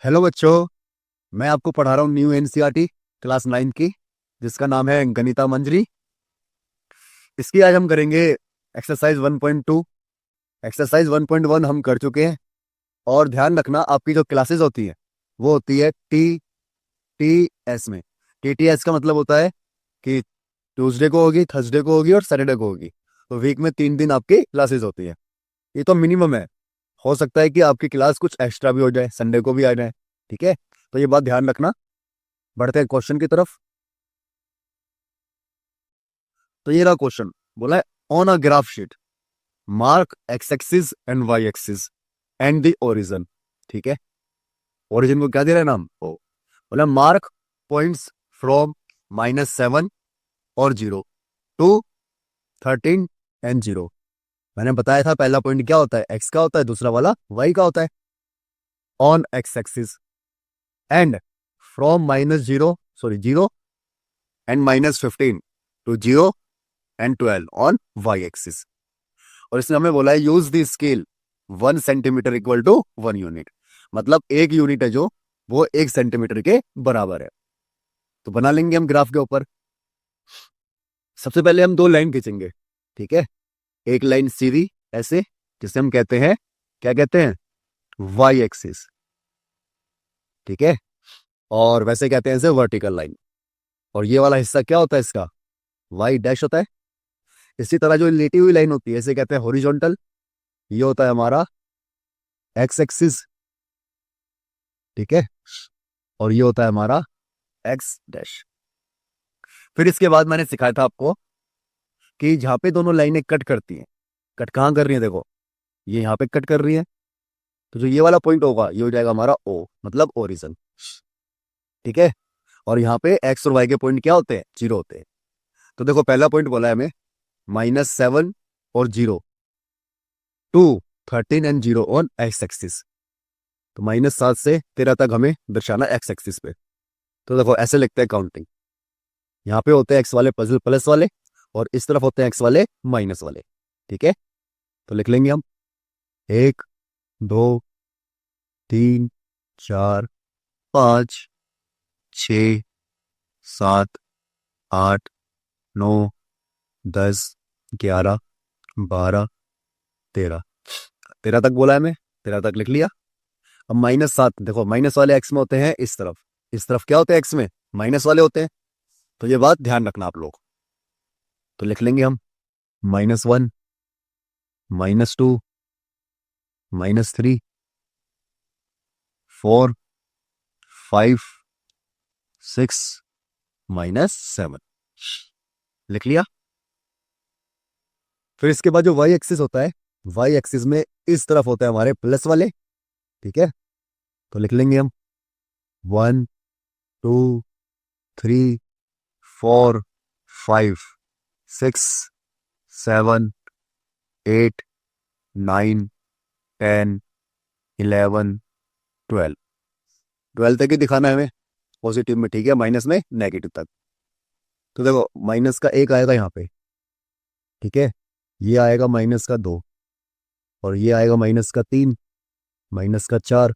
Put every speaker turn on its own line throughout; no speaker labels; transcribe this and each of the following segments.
Hello बच्चों। मैं आपको पढ़ा रहा हूँ न्यू एनसीईआरटी क्लास 9 की, जिसका नाम है गणिता मंजरी। इसकी आज हम करेंगे एक्सरसाइज 1.2। एक्सरसाइज 1.1 हम कर चुके हैं। और ध्यान रखना, आपकी जो क्लासेस होती है वो होती है टी टी एस में। TTS का मतलब होता है कि ट्यूसडे को होगी, थर्सडे को होगी और सैटरडे को होगी। तो वीक में 3 दिन आपकी क्लासेस होती है। ये तो मिनिमम है। हो सकता है कि आपकी क्लास कुछ एक्स्ट्रा भी हो जाए, संडे को भी आ जाए। ठीक है, तो ये बात ध्यान रखना। बढ़ते हैं क्वेश्चन की तरफ। तो ये रहा क्वेश्चन। बोला है on a graph sheet mark X axis and Y axis and the origin. ठीक है, ओरिजिन को क्या दे रहा है नाम ओ। बोला मार्क पॉइंट्स फ्रॉम -7 और 0 टू 13 एंड 0। मैंने बताया था पहला पॉइंट क्या होता है, एक्स का होता है, दूसरा वाला वाई का होता है। On X axis and from -0 sorry 0 and -15 to 0 and 12 on Y axis. और इसने हमें बोला है use the scale 1 centimetre equal to 1 unit. मतलब 1 यूनिट है जो, वो 1 सेंटीमीटर के बराबर है। तो बना लेंगे हम ग्राफ के ऊपर। सबसे पहले हम 2 लाइन खींचेंगे। ठीक है, एक लाइन सीधी ऐसे, जिसे हम कहते हैं, क्या कहते हैं, वाई एक्सिस। ठीक है, और वैसे कहते हैं इसे वर्टिकल लाइन। और ये वाला हिस्सा क्या होता है इसका, वाई डैश होता है। इसी तरह जो लेटी हुई लाइन होती है इसे कहते हैं हॉरिजॉन्टल। ये होता है हमारा एक्स एक्सिस। ठीक है, और ये होता है हमारा एक्स डैश। फिर इसके बाद मैंने सिखाया था आपको कि जहां पे दोनों लाइनें कट करती हैं, कट कहाँ कर रही है, देखो ये यहाँ पे कट कर रही है, तो जो ये वाला पॉइंट होगा ये हो जाएगा हमारा ओ, मतलब ओरिजिन। ठीक है, और यहाँ पे एक्स और वाई के पॉइंट क्या होते हैं, 0 होते हैं। तो देखो पहला पॉइंट बोला है हमें -7 और 0 to 13 and 0 on X axis. तो -7 से 13 तक हमें दर्शाना एक्स एक्सिस पे। तो देखो ऐसे लिखते हैं काउंटिंग। यहाँ पे होते हैं एक्स वाले पजल प्लस वाले, और इस तरफ होते हैं एक्स वाले माइनस वाले। ठीक है, तो लिख लेंगे हम 1 2 3 4 5 6 7 8 9 10 11 12 13। 13 तक बोला है मैं, 13 तक लिख लिया। अब -7, देखो माइनस वाले एक्स में होते हैं इस तरफ, इस तरफ क्या होते हैं एक्स में, माइनस वाले होते हैं। तो ये बात ध्यान रखना आप लोग। तो लिख लेंगे हम -1 -2 -3 4 5 6 -7 लिख लिया। फिर इसके बाद जो वाई एक्सिस होता है, वाई एक्सिस में इस तरफ होता है हमारे प्लस वाले। ठीक है, तो लिख लेंगे हम 1 2 3 4 5 6 7 8 9 10 11 12। 12 तक ही दिखाना है हमें पॉजिटिव में। ठीक है, माइनस में नेगेटिव तक। तो देखो माइनस का 1 आएगा यहाँ पे। ठीक है, ये आएगा -2, और ये आएगा -3, -4,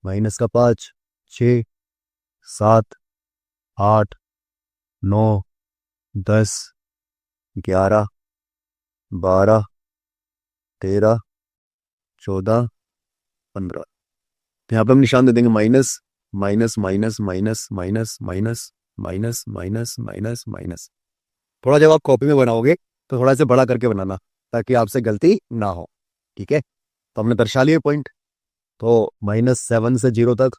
-5 6 7 8 9 10 11 12 13 14 15। तो यहाँ पे हम निशान दे देंगे minus minus minus minus minus minus minus minus minus minus. थोड़ा जब आप कॉपी में बनाओगे तो थोड़ा से बड़ा करके बनाना, ताकि आपसे गलती ना हो। ठीक है, तो हमने दर्शा लिए पॉइंट। तो -7 से 0 तक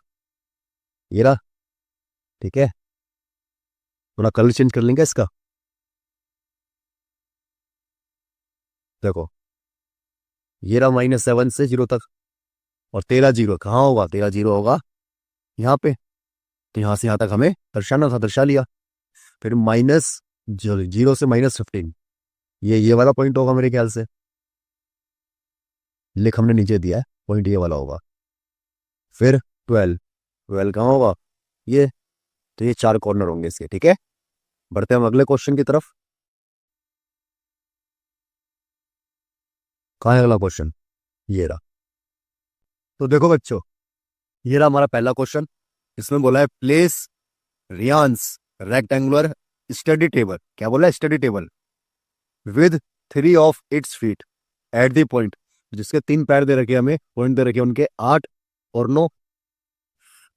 ये रहा। ठीक है, थोड़ा कलर चेंज कर लेंगे इसका। देखो ये रहा -7 से 0 तक, और 13 0 कहाँ होगा, 13 0 होगा यहाँ पे। तो यहाँ से यहाँ तक हमें दर्शाना था, दर्शा लिया। फिर -0 से -15, ये वाला पॉइंट होगा मेरे ख्याल से। लिख हमने नीचे दिया है, पॉइंट ये वाला होगा। फिर 12, 12 कहाँ होगा ये। तो ये 4 कॉर्नर होंगे इसके। ठीक है, बढ़ते हैं हम अगले क्वेश्चन की तरफ। कहाँ है अगला क्वेश्चन, ये रहा। तो देखो बच्चों, ये रहा हमारा पहला क्वेश्चन। इसमें बोला है प्लेस रियांस रेक्टेंगुलर स्टडी टेबल। क्या बोला है? Study table with 3 of its feet at the point, जिसके 3 पैर दे रखे हैं, हमें पॉइंट दे रखे हैं उनके 8 और 9,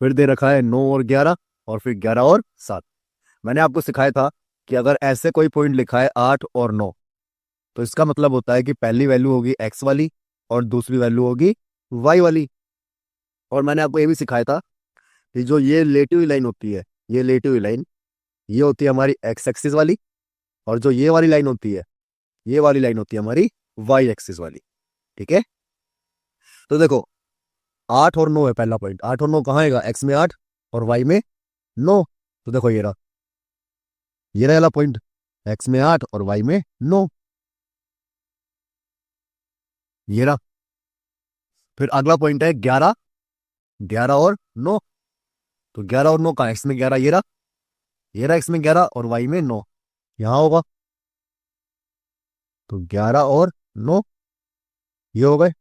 फिर दे रखा है 9 और 11, और फिर 11 और 7। मैंने आपको सिखाया था कि अगर ऐसे कोई पॉइंट लिखा है 8 और 9, तो इसका मतलब होता है कि पहली वैल्यू होगी एक्स वाली और दूसरी वैल्यू होगी वाई वाली। और मैंने आपको ये भी सिखाया था कि जो ये लेटी हुई लाइन होती है, ये लेटी हुई लाइन, ये होती है हमारी एक्स एक्सिस वाली, और जो ये वाली लाइन होती है, ये वाली लाइन होती है हमारी वाई एक्सिस वाली। ठीक है, तो देखो 8 और 9 है पहला पॉइंट। 8 और 9 कहाँ आएगा? एक्स में 8 और वाई में 9। तो देखो ये रहा वाला पॉइंट, एक्स में 8 और वाई में 9। ये रहा। फिर अगला पॉइंट है 11, 11 और 9। तो 11 और 9 का एक्स में 11, ये रहा एक्स में 11 और वाई में 9, यहां होगा। तो 11 और 9 ये हो गए।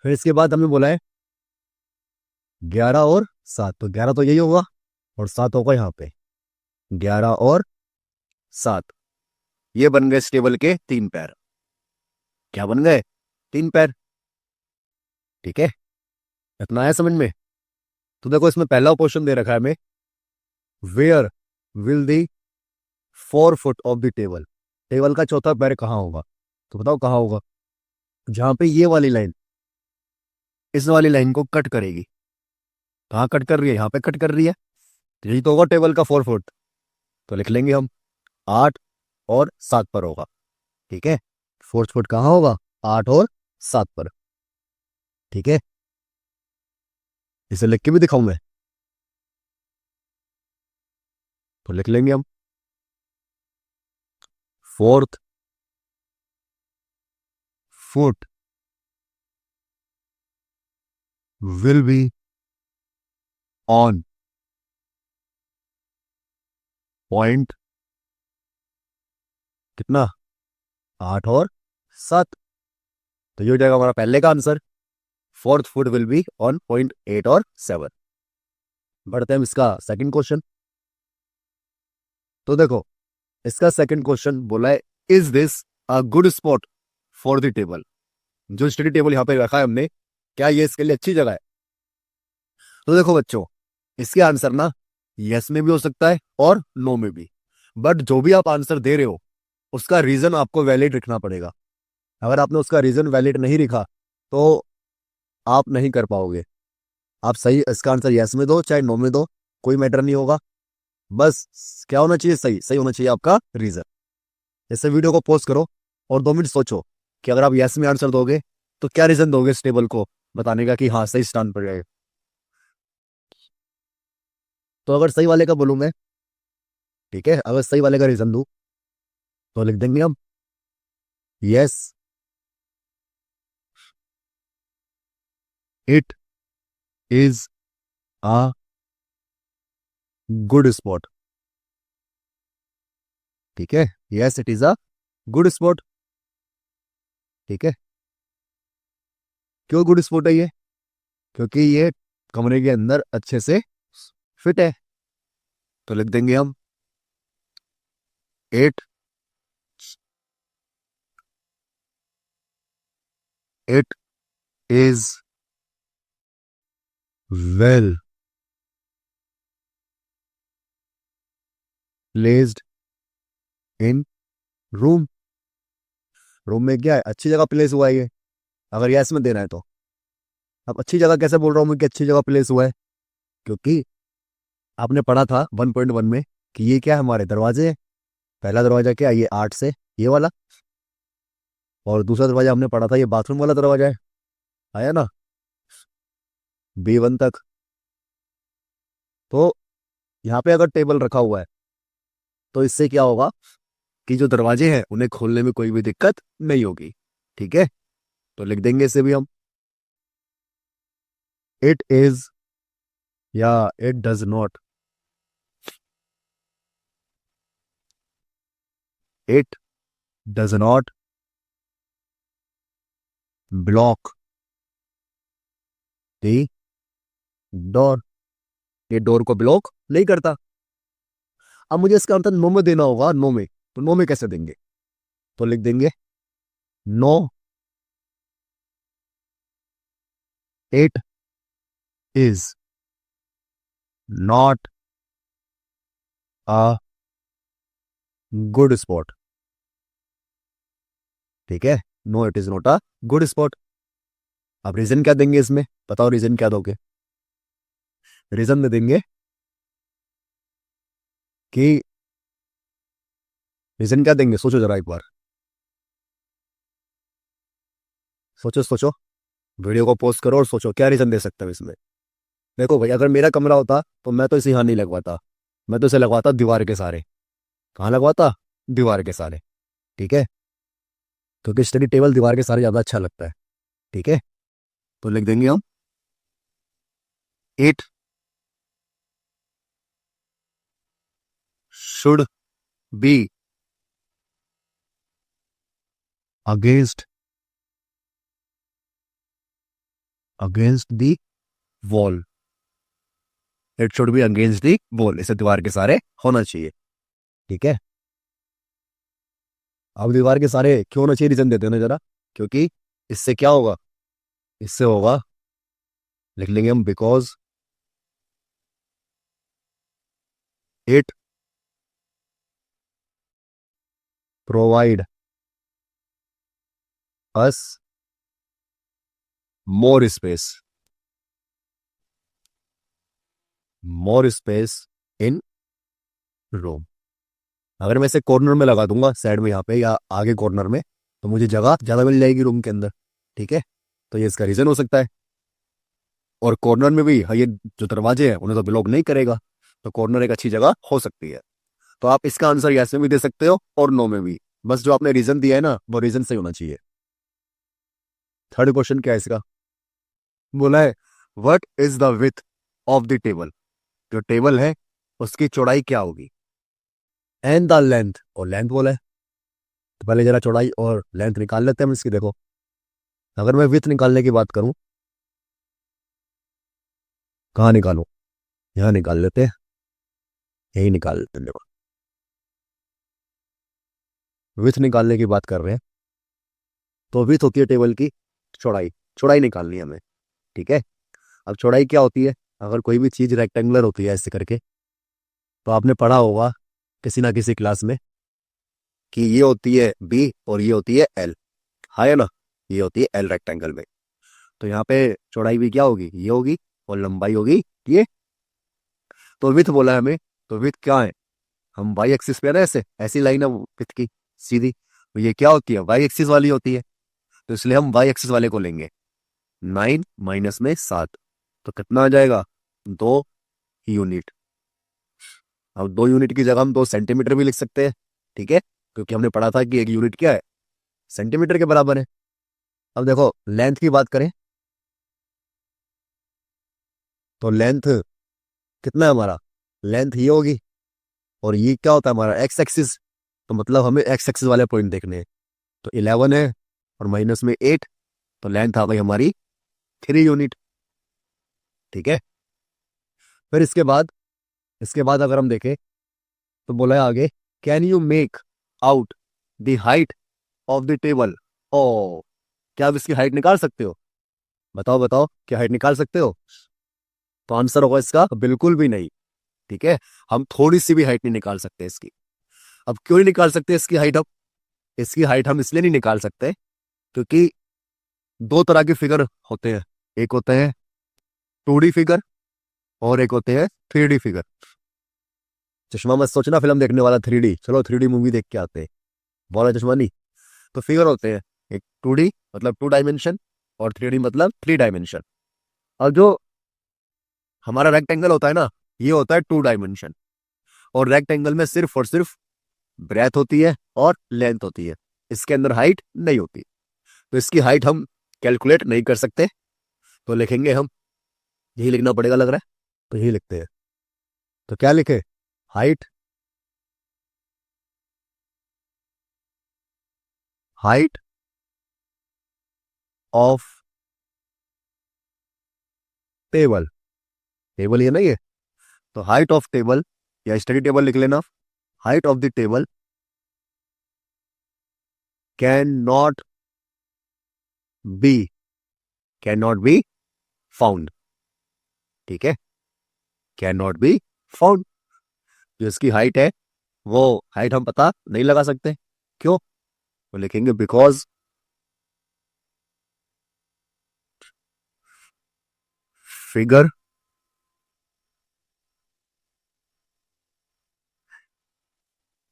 फिर इसके बाद हमें बोला है 11 और 7, तो 11 तो यही होगा और 7 होगा यहाँ पे। 11 और 7 ये बन गए इस टेबल के 3 पैर। क्या बन गए? 3 पैर। ठीक है, इतना है समझ में? तो देखो इसमें पहला क्वेश्चन दे रखा है हमें, where will the 4 foot of the table, table का चौथा पैर कहाँ होगा? तो बताओ कहाँ होगा? जहां पे ये वाली लाइन इस वाली लाइन को कट करेगी। कहाँ कट कर रही है? यहाँ पे कट कर रही है, तो यही तो होगा टेबल का 4 फुट। तो लिख लेंगे हम 8 और 7 पर होगा। ठीक है, 4 फुट कहाँ होगा? 8 और 7 पर। ठीक है, इसे लिख के भी दिखाऊं मैं? तो लिख लेंगे हम, fourth foot will be on point कितना? 8 और 7। तो ये हो जाएगा हमारा पहले का answer, 4th foot will be on point 8 और 7। बढ़ते हैं इसका सेकंड क्वेश्चन। तो देखो इसका सेकंड क्वेश्चन बोला है, is this a good spot for the table? जो स्टडी टेबल यहाँ पे रखा है हमने, क्या ये इसके लिए अच्छी जगह है? तो देखो बच्चों, इसके आंसर ना यस में भी हो सकता है और नो में भी, बट जो भी आप आंसर दे रहे हो उसका रीजन आपको वैलिड रखना पड़ेगा। अगर आपने उसका रीजन वैलिड नहीं लिखा तो आप नहीं कर पाओगे। आप सही इसका आंसर यस में दो चाहे नो में दो, कोई मैटर नहीं होगा। बस क्या होना चाहिए? सही सही होना चाहिए आपका रीजन। जैसे वीडियो को पॉज करो और 2 मिनट सोचो कि अगर आप यस में आंसर दोगे तो क्या रीजन दोगे इस टेबल को बताने का कि हाँ सही स्टैंड पर जाएगा। तो अगर सही वाले का बोलूं मैं, ठीक है, अगर सही वाले का रीजन दूं तो लिख देंगे हम, yes it is a good spot. ठीक है, yes it is a good spot. ठीक है, क्यों गुड स्पॉट है ये? क्योंकि ये कमरे के अंदर अच्छे से फिट है। तो लिख देंगे हम, it it is well placed in room. Room में क्या है? अच्छी जगह प्लेस हुआ है ये, अगर यस में देना है तो। अब अच्छी जगह कैसे बोल रहा हूँ मैं कि अच्छी जगह प्लेस हुआ है? क्योंकि आपने पढ़ा था 1.1 में कि ये क्या है? हमारे दरवाजे हैं। पहला दरवाजा क्या है? ये 8 से ये वाला, और दूसरा दरवाजा हमने पढ़ा था ये बाथरूम वाला दरवाजा है। आया ना B1 तक? तो यहाँ पे अगर टेबल रखा हुआ है तो इससे क्या होगा कि जो दरवाजे हैं उन्हें खोलने में कोई भी दिक्कत नहीं होगी। ठीक है, तो लिख देंगे इसे भी हम, इट इज या it does not, it does not block the door, ये डोर को ब्लॉक नहीं करता। अब मुझे इसका आंसर नो में देना होगा, नो में, तो नो में कैसे देंगे? तो लिख देंगे no it is not a good spot. ठीक है, no it is not a good spot. अब रीजन क्या देंगे इसमें, बताओ रीजन क्या दोगे? रीजन में देंगे कि, रीजन क्या देंगे, सोचो जरा एक बार, सोचो सोचो, वीडियो को पॉज करो और सोचो क्या रीजन दे सकते हो इसमें। देखो भाई, अगर मेरा कमरा होता तो मैं तो इसे यहाँ नहीं लगवाता, मैं तो इसे लगवाता दीवार के सारे। कहाँ लगवाता? दीवार के सारे। ठीक है, क्योंकि स्टडी टेबल दीवार के सारे ज्यादा अच्छा लगता है। ठीक है, तो लिख देंगे हम it should be against against the wall. It should be against the wall, इसे दीवार के सारे होना चाहिए। ठीक है, अब दीवार के सारे क्यों होना चाहिए, रीजन देते हैं ना जरा। क्योंकि इससे क्या होगा, इससे होगा, लिख लेंगे हम because it provide us more space, more space in room. अगर मैं इसे कॉर्नर में लगा दूंगा, साइड में यहाँ पे या आगे कॉर्नर में, तो मुझे जगह ज्यादा मिल जाएगी रूम के अंदर। ठीक है, तो ये इसका रीजन हो सकता है। और कॉर्नर में भी, हाँ, ये जो दरवाजे हैं उन्हें तो ब्लॉक नहीं करेगा, तो कॉर्नर एक अच्छी जगह हो सकती है। तो आप इसका आंसर यस में भी दे सकते हो और नो में भी, बस जो आपने रीजन दिया है ना वो रीजन सही होना चाहिए। थर्ड क्वेश्चन क्या है इसका, बोला है what is the width of the table, जो टेबल है उसकी चौड़ाई क्या होगी? एंड द लेंथ, और लेंथ बोला है, तो पहले जरा चौड़ाई और लेंथ निकाल लेते हैं हम इसकी। देखो, अगर मैं विथ निकालने की बात करूं, कहाँ निकालूं? यहाँ निकाल लेते हैं, यही निकाल लेते हैं। देखो, विथ निकालने की बात कर रहे हैं, तो विथ होती है टेबल की चौड़ाई, चौड़ाई निकालनी है हमें। ठीक है, अब चौड़ाई क्या होती है, अगर कोई भी चीज रेक्टेंगुलर होती है ऐसे करके, तो आपने पढ़ा होगा किसी ना किसी क्लास में कि ये होती है बी और ये होती है एल। है ना, ये होती है एल रेक्टेंगल में। तो यहाँ पे चौड़ाई भी क्या होगी, ये होगी, और लंबाई होगी ये। तो विथ बोला है हमें, तो विथ क्या है, हम वाई एक्सिस पे है ना, ऐसे ऐसी लाइन है विथ की सीधी, तो ये क्या होती है, वाई एक्सिस वाली होती है, तो इसलिए हम वाई एक्सिस वाले को लेंगे। 9 माइनस में 7, तो कितना आ जाएगा, 2 यूनिट। अब 2 यूनिट की जगह हम 2 सेंटीमीटर भी लिख सकते हैं। ठीक है, क्योंकि हमने पढ़ा था कि 1 यूनिट क्या है, सेंटीमीटर के बराबर है। अब देखो लेंथ की बात करें, तो लेंथ कितना है हमारा, लेंथ ये होगी, और ये क्या होता है हमारा एक्स एक्सिस, तो मतलब हमें एक्स एक्सिस वाले पॉइंट देखने हैं। तो 11 है और माइनस में 8, तो लेंथ आ गई हमारी 3 यूनिट। ठीक है, फिर इसके बाद अगर हम देखें, तो बोला है आगे, can you make out the height of the table. ओ, क्या आप इसकी हाइट निकाल सकते हो? बताओ बताओ, क्या हाइट निकाल सकते हो? तो आंसर होगा इसका बिल्कुल भी नहीं। ठीक है, हम थोड़ी सी भी हाइट नहीं निकाल सकते इसकी। अब क्यों नहीं निकाल सकते इसकी हाइट? अब इसकी हाइट हम इसलिए नहीं निकाल सकते क्योंकि दो तरह के फिगर होते हैं, एक होते हैं 2D फिगर और एक होते हैं 3D फिगर। चश्मा मत सोचना फिल्म देखने वाला 3D, चलो 3D मूवी देख के आते हैं, बोला चश्मा नहीं। तो फिगर होते हैं, एक 2D मतलब 2 डायमेंशन, और 3D मतलब 3 डायमेंशन। और जो हमारा रेक्टेंगल होता है ना, ये होता है 2 डायमेंशन। और रेक्टेंगल में सिर्फ और सिर्फ ब्रेथ होती है और लेंथ होती है, इसके अंदर हाइट नहीं होती। तो इसकी हाइट हम कैलकुलेट नहीं कर सकते, तो लिखेंगे हम, यही लिखना पड़ेगा लग रहा है, तो यही लिखते हैं। तो क्या लिखे, height, height of table table ये नहीं है, तो हाइट ऑफ टेबल या स्टडी टेबल लिख लेना। Height of the table can not be can not be found. ठीक है, कैन नॉट बी फाउंड। जो इसकी हाइट है वो हाइट हम पता नहीं लगा सकते। क्यों? वो लिखेंगे because figure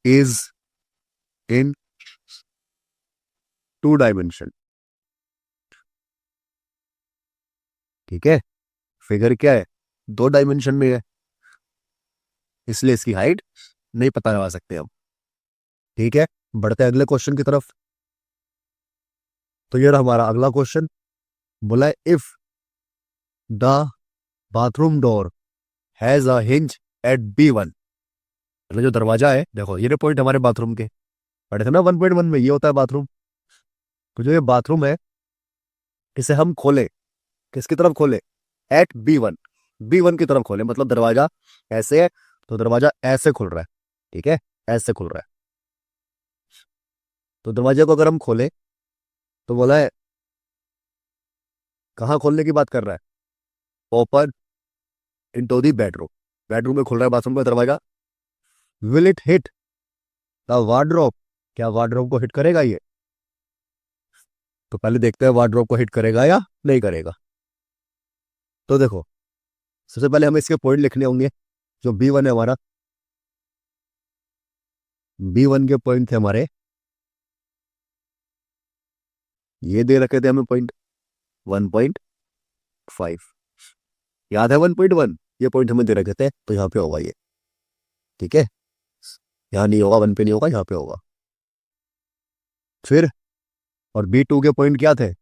is in 2 dimension. ठीक है, फिगर क्या है, 2 डायमेंशन में है, इसलिए इसकी हाइट नहीं पता लगा सकते हम। ठीक है, बढ़ते हैं अगले क्वेश्चन की तरफ। तो ये रहा हमारा अगला क्वेश्चन। बोला if the bathroom door has a hinge at B1। मतलब जो दरवाजा है, देखो ये पॉइंट हमारे बाथरूम के पढ़े थे ना 1.1 में, ये होता है बाथरूम। तो जो ये बाथरूम है इसे हम खोले, किसकी तरफ खोले, एट B1 की तरफ खोले, मतलब दरवाजा ऐसे है तो दरवाजा ऐसे खुल रहा है। ठीक है, ऐसे खुल रहा है। तो दरवाजे को अगर हम खोले तो बोला है कहाँ खोलने की बात कर रहा है, open into the bedroom. Bedroom में खुल रहा है बाथरूम का दरवाजा। Will it hit the wardrobe. क्या वार्डरोब को हिट करेगा ये? तो पहले देखते हैं वार्डरोब को हिट करेगा या नहीं करेगा। तो देखो, सबसे पहले हमें इसके पॉइंट लिखने होंगे। जो B1 है हमारा, B1 के पॉइंट थे हमारे, ये दे रखे थे हमें पॉइंट 1.5। याद है 1.1, ये पॉइंट हमें दे रखे थे, तो यहाँ पे होगा ये। ठीक है, यहाँ नहीं होगा, 1 पे नहीं होगा, यहाँ पे होगा। फिर और B2 के पॉइंट क्या थे,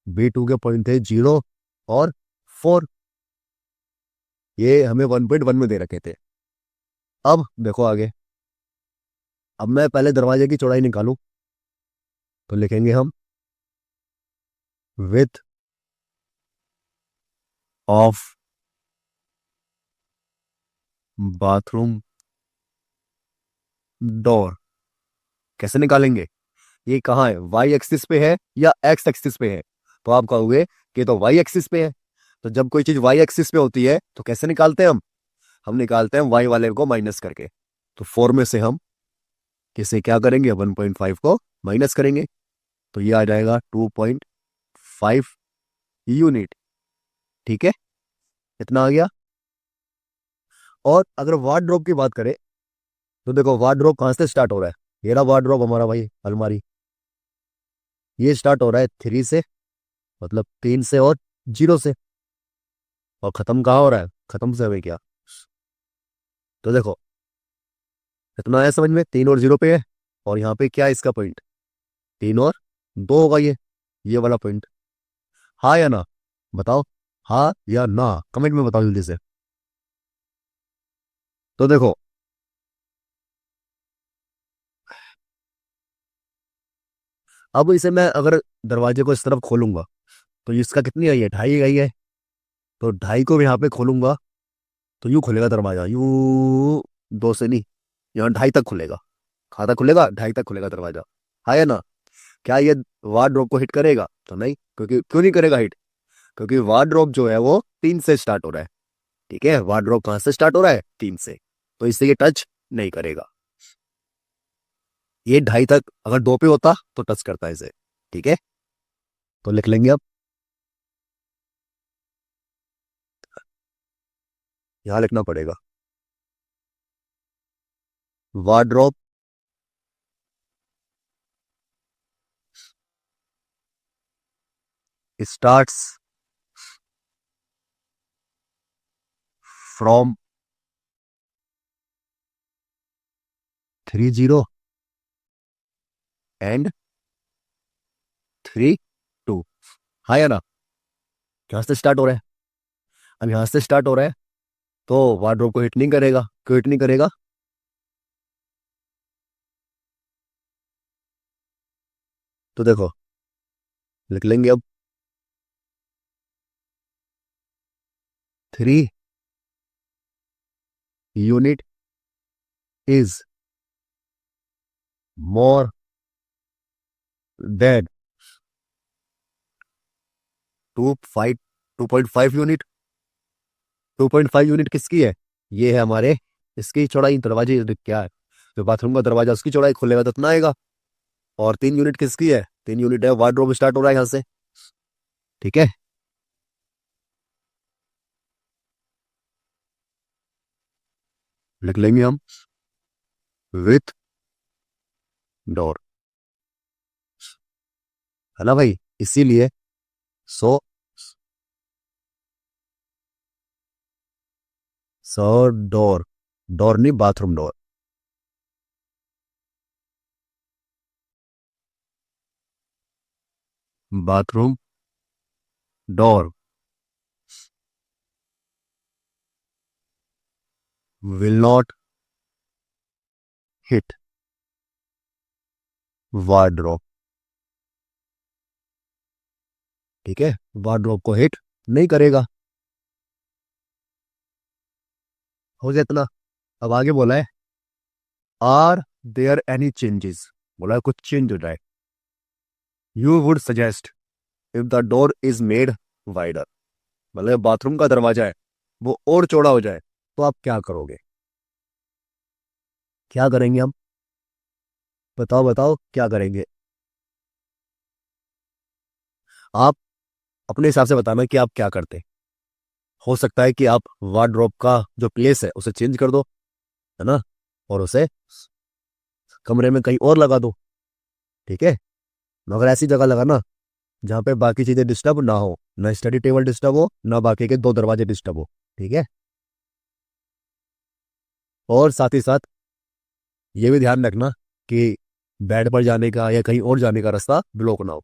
B2 के पॉइंट थे 0 और 4। ये हमें 1.1 में दे रखे थे। अब देखो आगे, अब मैं पहले दरवाजे की चौड़ाई निकालूं तो लिखेंगे हम विथ ऑफ बाथरूम डोर। कैसे निकालेंगे, ये कहाँ है, वाई एक्सिस पे है या एक्स एक्सिस पे है? तो आप कहोगे कि तो वाई एक्सिस पे है। तो जब कोई चीज वाई एक्सिस पे होती है तो कैसे निकालते हैं हम निकालते हैं वाई वाले को माइनस करके। तो 4 में से हम किसे क्या करेंगे, 1.5 को माइनस करेंगे, तो ये आ जाएगा 2.5 यूनिट। ठीक है, इतना आ गया। और अगर वार्डरोब की बात करें तो देखो वार्डरोब कहाँ से स्टार्ट हो रहा है, ये रहा वार्डरोब हमारा भाई, अलमारी। ये स्टार्ट हो रहा है 3 से, मतलब 3 से और 0 से, और खत्म कहाँ हो रहा है, खत्म से हमें क्या। तो देखो इतना है समझ में, 3 और 0 पे है, और यहाँ पे क्या है इसका पॉइंट, 3 और 2 होगा ये वाला पॉइंट। हाँ या ना, बताओ, हाँ या ना, कमेंट में बताओ जल्दी से। तो देखो, अब इसे मैं अगर दरवाजे को इस तरफ खोलूंगा तो इसका कितनी आई है, 2.5 आई है। तो 2.5 को भी यहाँ पे खोलूंगा तो यूं खुलेगा दरवाजा, यूं, 2 से नहीं, यहाँ 2.5 तक खुलेगा। खाता खुलेगा, 2.5 तक खुलेगा दरवाजा। हाँ या ना? क्या ये वार्डरोब को हिट करेगा? तो नहीं, क्योंकि क्यों नहीं करेगा हिट, क्योंकि वार्डरोब जो है वो 3 से स्टार्ट हो रहा है। ठीक है, वार्डरोब कहाँ से स्टार्ट हो रहा है, 3 से, तो इससे ये टच नहीं करेगा। ये 2.5 तक अगर 2 पे होता तो टच करता है इसे। ठीक है, तो लिख लेंगे अब, यहां लिखना पड़ेगा वार्डरोब स्टार्ट्स फ्रॉम 30 एंड 32। हाँ या ना? यहां से स्टार्ट हो रहा है, अब यहां से स्टार्ट हो रहा है तो वार्डरोब को हिट नहीं करेगा। क्यों हिट नहीं करेगा? तो देखो लिख लेंगे अब 3 unit is more than 2.5 unit. 2.5 unit किसकी है? ये है हमारे इसकी चौड़ाई, दरवाजे क्या है, जो बाथरूम का दरवाजा उसकी चौड़ाई, खुलेगा तो इतना आएगा। और 3 यूनिट किसकी है? 3 यूनिट है वार्डरोब, स्टार्ट हो रहा है यहाँ से। ठीक है, लिख लेंगे हम विथ डोर, है ना भाई, इसीलिए। सो सो डोर, डोर नहीं, bathroom door. Bathroom door will not hit wardrobe. ठीक है, वार्डरोब को हिट नहीं करेगा। हो जाए इतना। अब आगे बोला है आर देयर एनी चेंजेस, बोला है कुछ चेंज हो जाए। You would suggest if the door is made wider, मतलब बाथरूम का दरवाजा है वो और चौड़ा हो जाए तो आप क्या करोगे? क्या करेंगे हम? बताओ बताओ क्या करेंगे आप? अपने हिसाब से बताना कि आप क्या करते। हो सकता है कि आप वार्डरोब का जो प्लेस है उसे चेंज कर दो, है ना, और उसे कमरे में कहीं और लगा दो। ठीक है, मगर ऐसी जगह लगाना जहाँ पे बाकी चीजें डिस्टर्ब ना हो, ना स्टडी टेबल डिस्टर्ब हो, ना बाकी के 2 दरवाजे डिस्टर्ब हो। ठीक है, और साथ ही साथ ये भी ध्यान रखना कि बेड पर जाने का या कहीं और जाने का रास्ता ब्लॉक ना हो।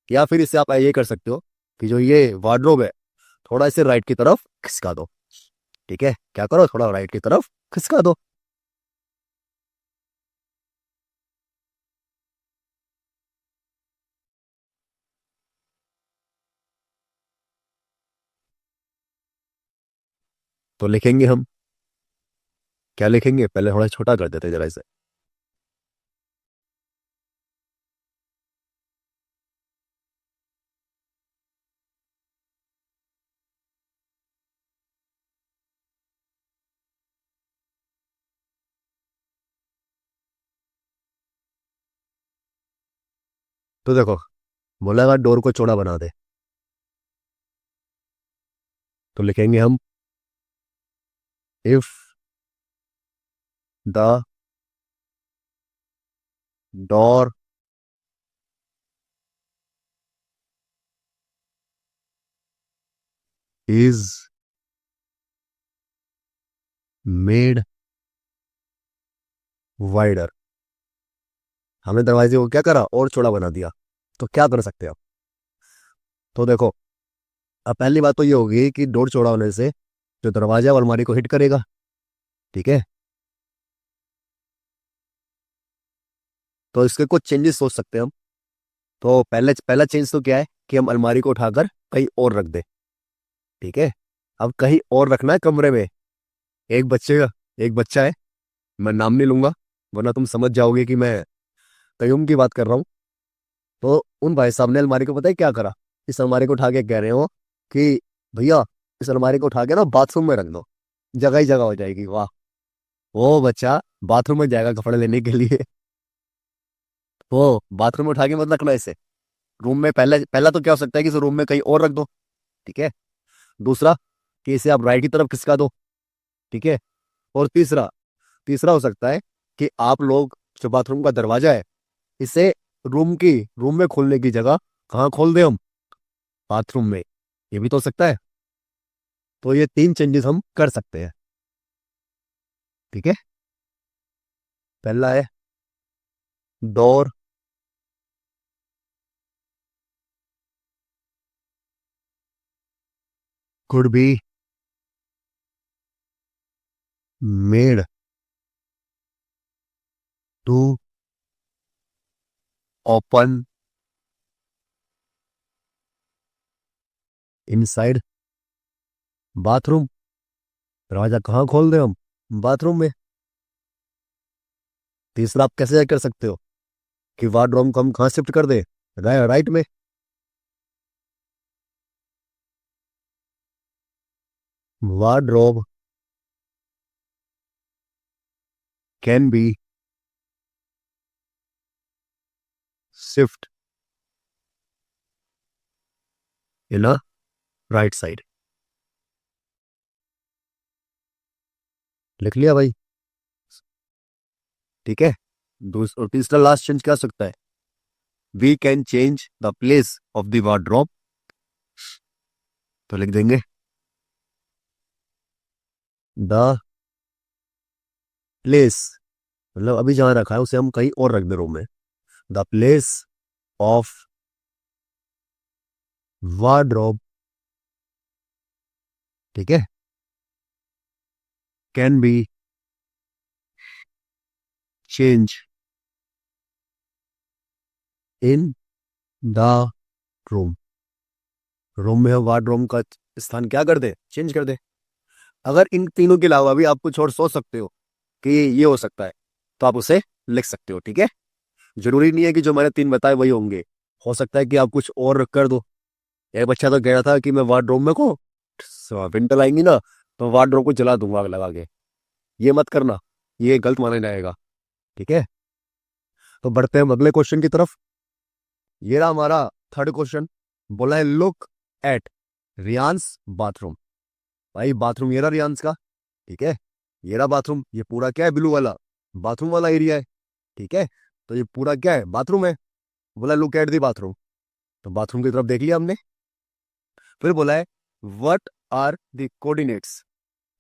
या फिर इससे आप ये कर सकते हो कि जो ये वार्डरोब है थोड़ा इसे राइट की तरफ खिसका दो। ठीक है, क्या करो, थोड़ा राइट की तरफ खिसका दो। तो लिखेंगे हम, क्या लिखेंगे, पहले थोड़ा छोटा कर देते हैं जरा इसे। तो देखो, बोला अगर डोर को चौड़ा बना दे तो लिखेंगे हम if the door is made wider. हमने दरवाजे को क्या करा, और चौड़ा बना दिया, तो क्या कर सकते हैं आप? तो देखो, अब पहली बात तो ये होगी कि डोर चौड़ा होने से जो दरवाजा है वो अलमारी को हिट करेगा। ठीक है, तो इसके कुछ चेंजेस सोच सकते हैं हम। तो पहले पहला चेंज तो क्या है कि हम अलमारी को उठाकर कहीं और रख दे। ठीक है, अब कहीं और रखना है कमरे में। एक बच्चे का, एक बच्चा है, मैं नाम नहीं लूंगा वरना तुम समझ जाओगे कि मैं कयूम की बात कर रहा हूँ। तो उन भाई साहब ने अलमारी को पता है क्या करा, इस अलमारी को उठा के कह रहे हो कि भैया इस अलमारी को उठा के ना बाथरूम में रख दो, जगह ही जगह हो जाएगी। वाह, वो बच्चा बाथरूम में जाएगा कपड़े लेने के लिए। वो बाथरूम में उठा के मत रखना इसे, रूम में। पहले पहला तो क्या हो सकता है कि इसे रूम में कहीं और रख दो। ठीक है, दूसरा कि इसे आप राइट की तरफ खिसका दो। ठीक है, और तीसरा, तीसरा हो सकता है कि आप लोग जो बाथरूम का दरवाजा है इसे रूम में खोलने की जगह कहाँ खोल दे हम, बाथरूम में। ये भी तो हो सकता है। तो ये 3 चेंजेस हम कर सकते हैं। ठीक है, पहला है door could be made to open inside bathroom. दरवाजा कहाँ खोल दे हम? बाथरूम में। तीसरा आप कैसे कर सकते हो कि वार्डरोब को हम कहाँ शिफ्ट कर दे? राइट में। Wardrobe can be shift in a right side. लिख लिया भाई? ठीक है। और तीसरा लास्ट चेंज क्या हो सकता है? We can change the place of the wardrobe. तो लिख देंगे द प्लेस, मतलब अभी जहां रखा है उसे हम कहीं और रख दे रूम में। द प्लेस ऑफ वार्डरोब, ठीक है, can be change in the room. Room में हम वार्डरोब का स्थान क्या कर दे? चेंज कर दे। अगर इन तीनों के अलावा भी आप कुछ और सोच सकते हो कि ये हो सकता है, तो आप उसे लिख सकते हो, ठीक है। जरूरी नहीं है कि जो मैंने तीन बताए वही होंगे, हो सकता है कि आप कुछ और कर दो। एक बच्चा तो कह रहा था कि मैं वार्डरोब में को विंटर आएंगी ना तो वार्डरोब को जला दूंगा आग लगा के। ये मत करना, ये गलत माना जाएगा, ठीक है। तो बढ़ते हैं हम अगले क्वेश्चन की तरफ। ये रहा हमारा थर्ड क्वेश्चन। बोला है लुक एट रियांस बाथरूम। भाई बाथरूम ये रहा रियांस का, ठीक है। ये रहा बाथरूम, ये पूरा क्या है? ब्लू वाला बाथरूम वाला एरिया है, ठीक है। तो ये पूरा क्या है? बाथरूम है। बोला लुक एट दी बाथरूम, तो बाथरूम की तरफ देख लिया हमने। फिर बोला है what are the coordinates.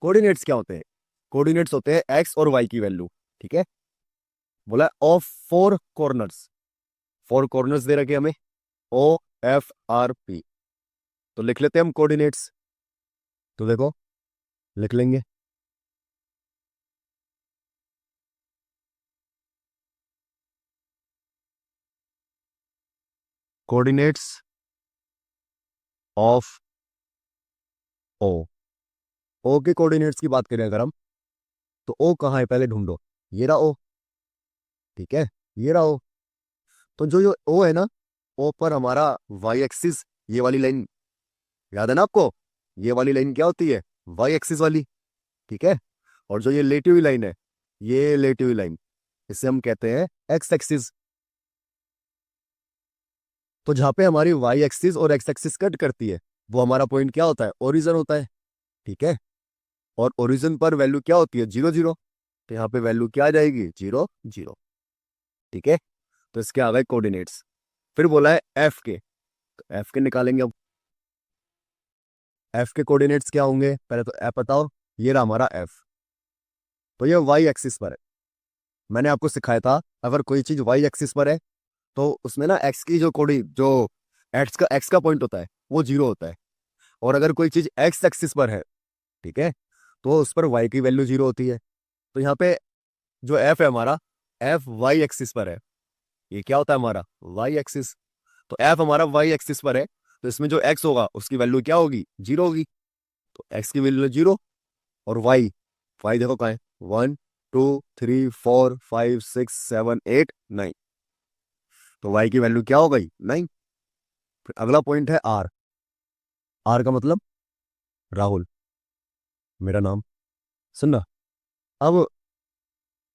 Coordinates क्या होते हैं? कोऑर्डिनेट्स होते हैं एक्स और वाई की वैल्यू, ठीक है। बोला of four corners. Four corners दे रखे हमें, ओ एफ आर पी। तो लिख लेते हैं हम कोऑर्डिनेट्स। तो देखो लिख लेंगे कोऑर्डिनेट्स ऑफ ओ। ओ के कोऑर्डिनेट्स की बात करें अगर हम, तो ओ कहाँ है पहले ढूंढो। ये रहा ओ, ठीक है, ये रहा ओ। तो जो ओ है ना, ओ पर हमारा वाई एक्सिस, ये वाली लाइन याद है ना आपको? ये वाली लाइन क्या होती है? वाई एक्सिस वाली, ठीक है। और जो ये लेटी हुई लाइन है, ये लेटी हुई लाइन, इसे हम कहते हैं एक्स एक्सिस। तो जहां पे हमारी वाई एक्सिस और एक्स एक्सिस कट करती है, वो हमारा पॉइंट क्या होता है? ओरिजिन होता है, ठीक है। और ओरिजिन पर वैल्यू क्या होती है? 0 0। तो यहाँ पे वैल्यू क्या आ जाएगी? 0 0, ठीक है। तो इसके आ गए कोऑर्डिनेट्स। फिर बोला है एफ के, तो एफ के निकालेंगे अब। एफ के कोऑर्डिनेट्स क्या होंगे? पहले तो एफ बताओ। ये रहा हमारा एफ, तो ये वाई एक्सिस पर है। मैंने आपको सिखाया था अगर कोई चीज वाई एक्सिस पर है तो उसमें ना एक्स की जो कोडी जो एक्स का पॉइंट होता है वो 0 होता है। और अगर कोई चीज एक्स एक्सिस पर है, ठीक है, तो उस पर वाई की वैल्यू 0 होती है। तो यहाँ पे जो एफ है हमारा, एफ वाई एक्सिस पर है। ये क्या होता है हमारा? Y axis. तो एफ हमारा वाई एक्सिस पर है, तो इसमें जो एक्स होगा उसकी वैल्यू क्या होगी? 0 होगी। तो एक्स की वैल्यू 0। और वाई, वाई देखो कहाँ है? 1 2 3 4 5 6 7 8 9। तो वाई की वैल्यू क्या हो गई? 9। फिर अगला पॉइंट है आर। आर का मतलब राहुल, मेरा नाम। सुनना, अब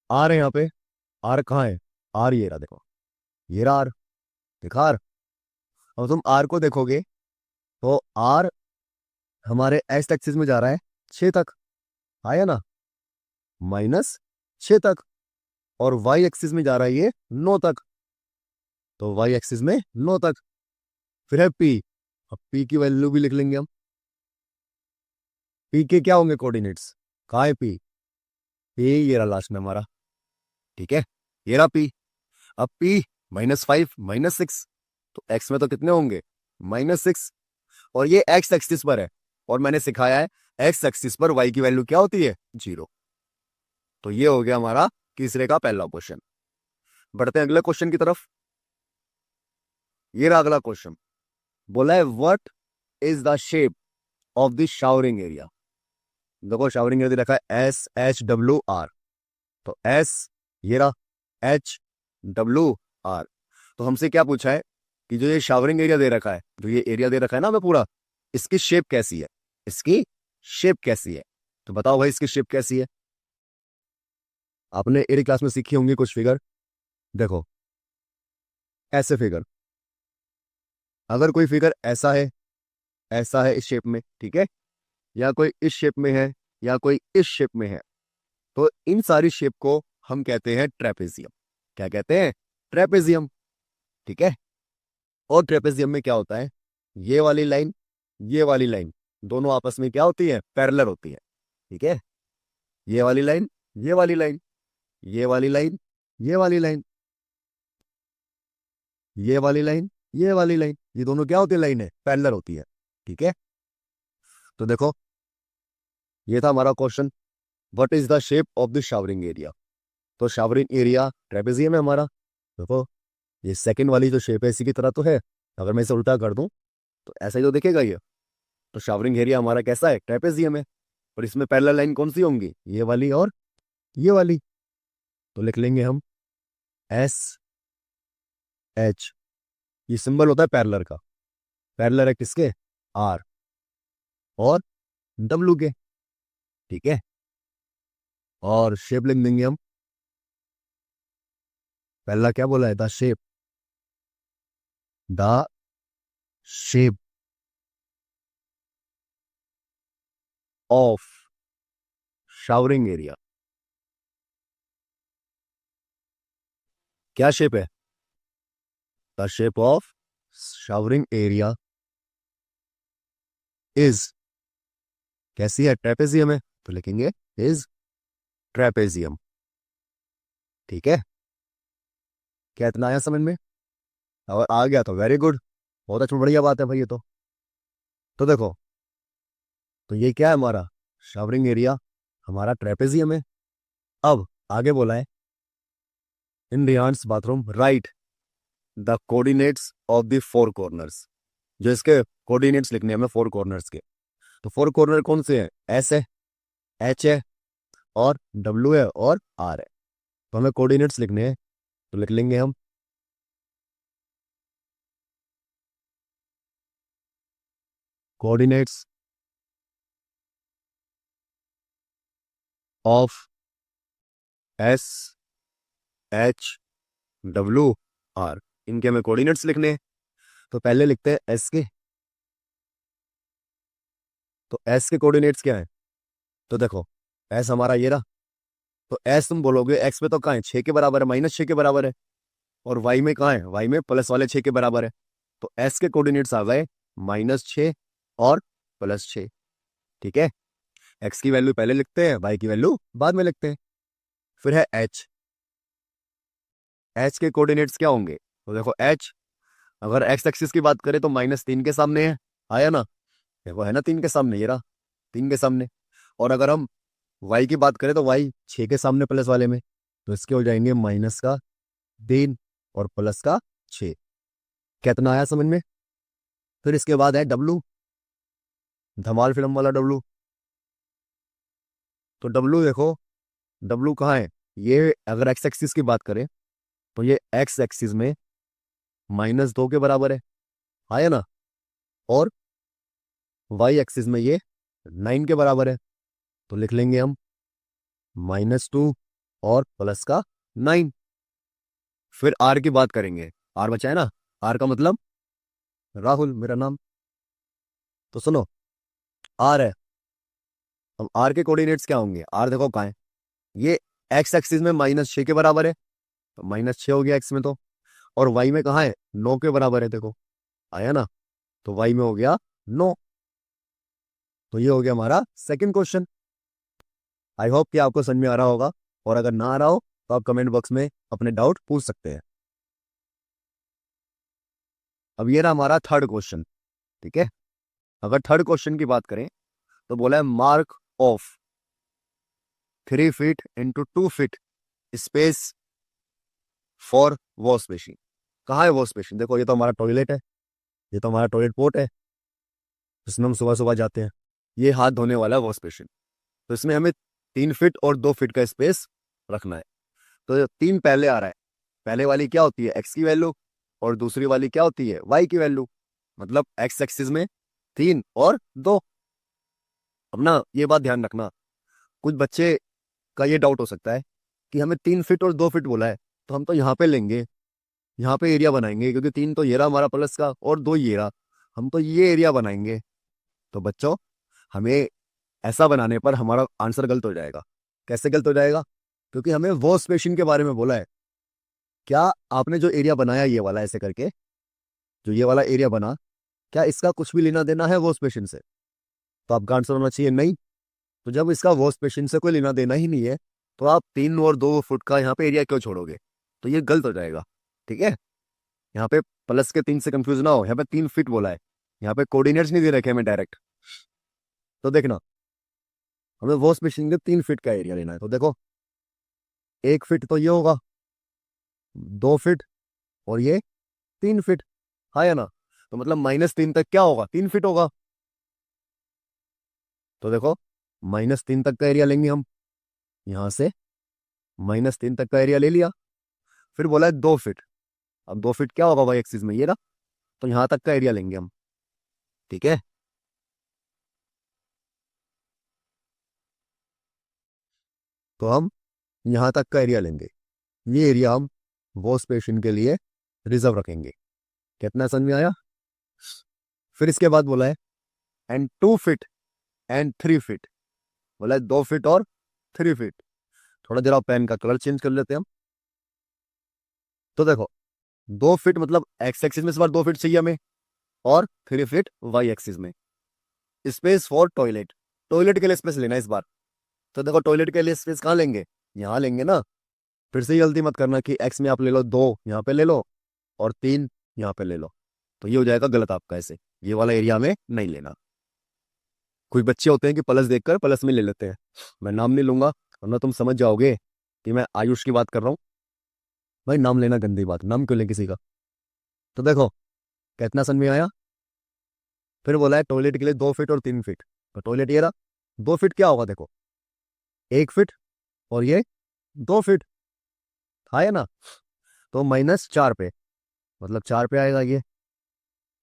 आर है यहाँ पे। आर कहाँ है? आर ये रहा, देखो ये रहा आर, देखा आर। अब तुम आर को देखोगे तो आर हमारे एक्स एक्सिस में जा रहा है 6 तक, आया ना, -6 तक। और वाई एक्सिस में जा रहा है ये 9 तक, तो वाई एक्सिस में 9 तक। फिर है पी। अब पी की वैल्यू भी लिख लेंगे हम। पी के क्या होंगे कोऑर्डिनेट्स? कहाँ है पी? पी ये रहा लास्ट में हमारा, ठीक है, ये रहा पी। अब पी -5 -6, तो एक्स में तो कितने होंगे? -6। और ये एक्स एक्सिस पर है, और मैंने सिखाया है एक्स एक्सिस पर वाई की वैल्यू क्या होती है? 0। तो ये हो गया हमारा तीसरे का पहला क्वेश्चन। बढ़ते हैं अगले क्वेश्चन की तरफ। ये रहा अगला क्वेश्चन। बोला है what is the shape of the showering area. देखो शावरिंग एरिया रखा है SHWR, तो S ये रहा, HWR। तो हमसे क्या पूछा है कि जो ये शावरिंग एरिया दे रखा है, जो ये एरिया दे रखा है ना हमें पूरा, इसकी शेप कैसी है, इसकी शेप कैसी है। तो बताओ भाई इसकी शेप कैसी है। आपने एरी क्लास में सीखी होंगी कुछ फिगर। देखो ऐसे फिगर, अगर कोई फिगर ऐसा है इस शेप में, ठीक है, या कोई इस शेप में है, या कोई इस शेप में है, तो इन सारी शेप को हम कहते हैं ट्रेपेजियम। क्या कहते हैं? ट्रेपेजियम। ठीक है। और ट्रेपेजियम में क्या होता है, ये वाली लाइन, ये वाली लाइन दोनों आपस में क्या होती है, पैरेलल होती है। ठीक है। ये वाली लाइन, ये वाली लाइन, ये वाली लाइन, ये वाली लाइन, ये वाली लाइन, ये वाली लाइन, ये दोनों क्या होती है, लाइन है, पैरेलल होती है। ठीक है। तो देखो ये था हमारा question, what is the shape of the showering area. तो शावरिंग एरिया ट्रेपेजियम है हमारा। देखो ये सेकंड वाली जो शेप है इसी की तरह तो है, अगर मैं इसे उल्टा कर दूं तो ऐसा ही तो दिखेगा ये। तो शावरिंग एरिया हमारा कैसा है, ट्रेपेजियम है। और इसमें पैरेलल लाइन कौन सी होंगी, ये वाली और ये वाली। तो लिख लेंगे हम SH, ये सिंबल होता है पैरेलल का, पैरेलल है किसके, R और W के। ठीक है। और शेप लिख देंगे हम, पहला क्या बोला है, the shape, the shape of showering area. क्या शेप है, the shape of showering area is, कैसी है, ट्रेपेजियम है, तो लिखेंगे इज ट्रेपेजियम। ठीक है। क्या इतना आया समझ में, और आ गया तो वेरी गुड, बहुत अच्छा, बढ़िया बात है भाई ये तो देखो, तो ये क्या है हमारा, शावरिंग एरिया हमारा ट्रेपेजियम है। अब आगे बोला है, इन रियांस बाथरूम write the coordinates of the four corners. जो इसके कोऑर्डिनेट्स लिखने हैं हमें फोर कॉर्नर्स के, तो फोर कॉर्नर कौन से हैं, S है, H है, और W है, और R है। तो हमें कोऑर्डिनेट्स लिखने हैं, तो लिख लेंगे हम कोऑर्डिनेट्स ऑफ SHWR, इनके हमें कोऑर्डिनेट्स लिखने हैं। तो पहले लिखते हैं S के, तो S के कोऑर्डिनेट्स क्या है, तो देखो S हमारा ये रहा, तो S तुम बोलोगे X में तो कहाँ है, 6 के बराबर है, -6 के बराबर है, और Y में कहाँ है, Y में प्लस वाले 6 के बराबर है। तो S के कोऑर्डिनेट्स आ गए -6 और +6। ठीक है। X की वैल्यू पहले लिखते हैं, Y की वैल्यू बाद में लिखते हैं। फिर है H के कोऑर्डिनेट्स क्या होंगे, तो देखो H, अगर X एक्सिस की बात करें तो -3 के सामने है, आया ना, देखो है ना 3 के सामने, ये रहा 3 के सामने। और अगर हम Y की बात करें तो Y 6 के सामने प्लस वाले में, तो इसके हो जाएंगे -3 और +6। कितना आया समझ में। फिर इसके बाद है W, धमाल फिल्म वाला W। तो W देखो, W कहाँ है, ये अगर X एक्सिस की बात करें तो ये X एक्सिस में -2 के बराबर है, आया ना, और Y एक्सिस में ये 9 के बराबर है। तो लिख लेंगे हम -2 और +9। फिर R की बात करेंगे, R बचा है ना, R का मतलब राहुल मेरा नाम। तो सुनो R है, अब R के कोऑर्डिनेट्स क्या होंगे, R देखो कहाँ है, ये X एक्सिस में -6 के बराबर है, तो -6 हो गया X में तो, और Y में कहाँ है, 9 के बराबर है, देखो आया ना, तो Y में हो गया 9। तो ये हो गया हमारा सेकंड क्वेश्चन। आई होप कि आपको समझ में आ रहा होगा, और अगर ना आ रहा हो तो आप कमेंट बॉक्स में अपने डाउट पूछ सकते हैं। अब ये रहा हमारा थर्ड क्वेश्चन। ठीक है। अगर थर्ड क्वेश्चन की बात करें तो बोला है mark of 3 feet into 2 feet space for wash basin. कहाँ है वॉश बेसिन, देखो ये तो हमारा टॉयलेट है, ये तो हमारा टॉयलेट पोर्ट है, जिसमें हम सुबह सुबह जाते हैं। ये हाथ धोने वाला वॉश बेसिन। तो इसमें हमें 3 फीट और 2 फीट का स्पेस रखना है। तो 3 पहले आ रहा है, पहले वाली क्या होती है एक्स की वैल्यू, और दूसरी वाली क्या होती है वाई की वैल्यू। मतलब एक्स एक्सिस में 3 और 2। अब ना ये बात ध्यान रखना, कुछ बच्चे का ये डाउट हो सकता है कि हमें 3 फीट और 2 फीट बोला है, तो हम तो यहाँ पे लेंगे, यहाँ पे एरिया बनाएंगे, क्योंकि 3 तो ये रहा हमारा प्लस का और 2 ये रहा, हम तो ये एरिया बनाएंगे। तो बच्चों, हमें ऐसा बनाने पर हमारा आंसर गलत हो जाएगा। कैसे गलत हो जाएगा? क्योंकि हमें वॉश बेसिन के बारे में बोला है। क्या आपने जो एरिया बनाया ये वाला ऐसे करके, जो ये वाला एरिया बना, क्या इसका कुछ भी लेना देना है वॉश बेसिन से? तो आपका आंसर होना चाहिए नहीं। तो जब इसका वॉश बेसिन से कोई लेना देना ही नहीं है, तो आप 3 और 2 फुट का यहाँ पे एरिया क्यों छोड़ोगे? तो ये गलत हो जाएगा। ठीक है, यहाँ पे प्लस के 3 से कंफ्यूज ना हो, यहाँ पे 3 फीट बोला है, यहाँ पे कोऑर्डिनेट्स नहीं दे रखे हमें डायरेक्ट। तो देखना, हमें वॉश बेसिन के 3 फीट का एरिया लेना है। तो देखो, 1 फीट तो ये होगा, 2 फीट, और ये 3 फीट, हाँ या ना? तो मतलब -3 तक क्या होगा? 3 फीट होगा। तो देखो, -3 तक का एरिया लेंगे हम, यहां से -3 तक का एरिया ले लिया। फिर बोला है 2 फीट। अब 2 फीट क्या होगा वाई एक्सिस में? ये ना, तो यहां तक का एरिया लेंगे हम। ठीक है, तो हम यहां तक का एरिया लेंगे। ये एरिया हम वॉश बेसिन के लिए रिजर्व रखेंगे। कितना समझ में आया? फिर इसके बाद बोला है एंड 2 फीट एंड 3 फीट। बोला है 2 फीट और 3 फीट। थोड़ा जरा पेन का कलर चेंज कर लेते हैं हम। तो देखो, 2 फीट मतलब एक्स एक्सिस में इस बार 2 फीट चाहिए हमें, और 3 फीट वाई एक्सिस में। स्पेस फॉर टॉयलेट, टॉयलेट के लिए स्पेस लेना है इस बार। तो देखो, टॉयलेट के लिए स्पेस कहाँ लेंगे? यहाँ लेंगे ना। फिर से गलती मत करना कि एक्स में आप ले लो 2, यहाँ पे ले लो, और 3 यहाँ पे ले लो। तो ये हो जाएगा गलत आपका। ऐसे ये वाला एरिया में नहीं लेना। कुछ बच्चे होते हैं कि प्लस देखकर प्लस में ले लेते हैं। मैं नाम नहीं लूंगा, वरना तुम समझ जाओगे कि मैं आयुष की बात कर रहा हूँ। भाई, नाम लेना गंदी बात, नाम क्यों ले किसी का? तो देखो, कितना समझ में आया? फिर बोला है टॉयलेट के लिए 2 फीट और 3 फीट। तो टॉयलेट ये रहा, 2 फीट क्या होगा? देखो, 1 फीट, और ये 2 फीट, था या ना? तो -4 पे, मतलब 4 पे आएगा ये।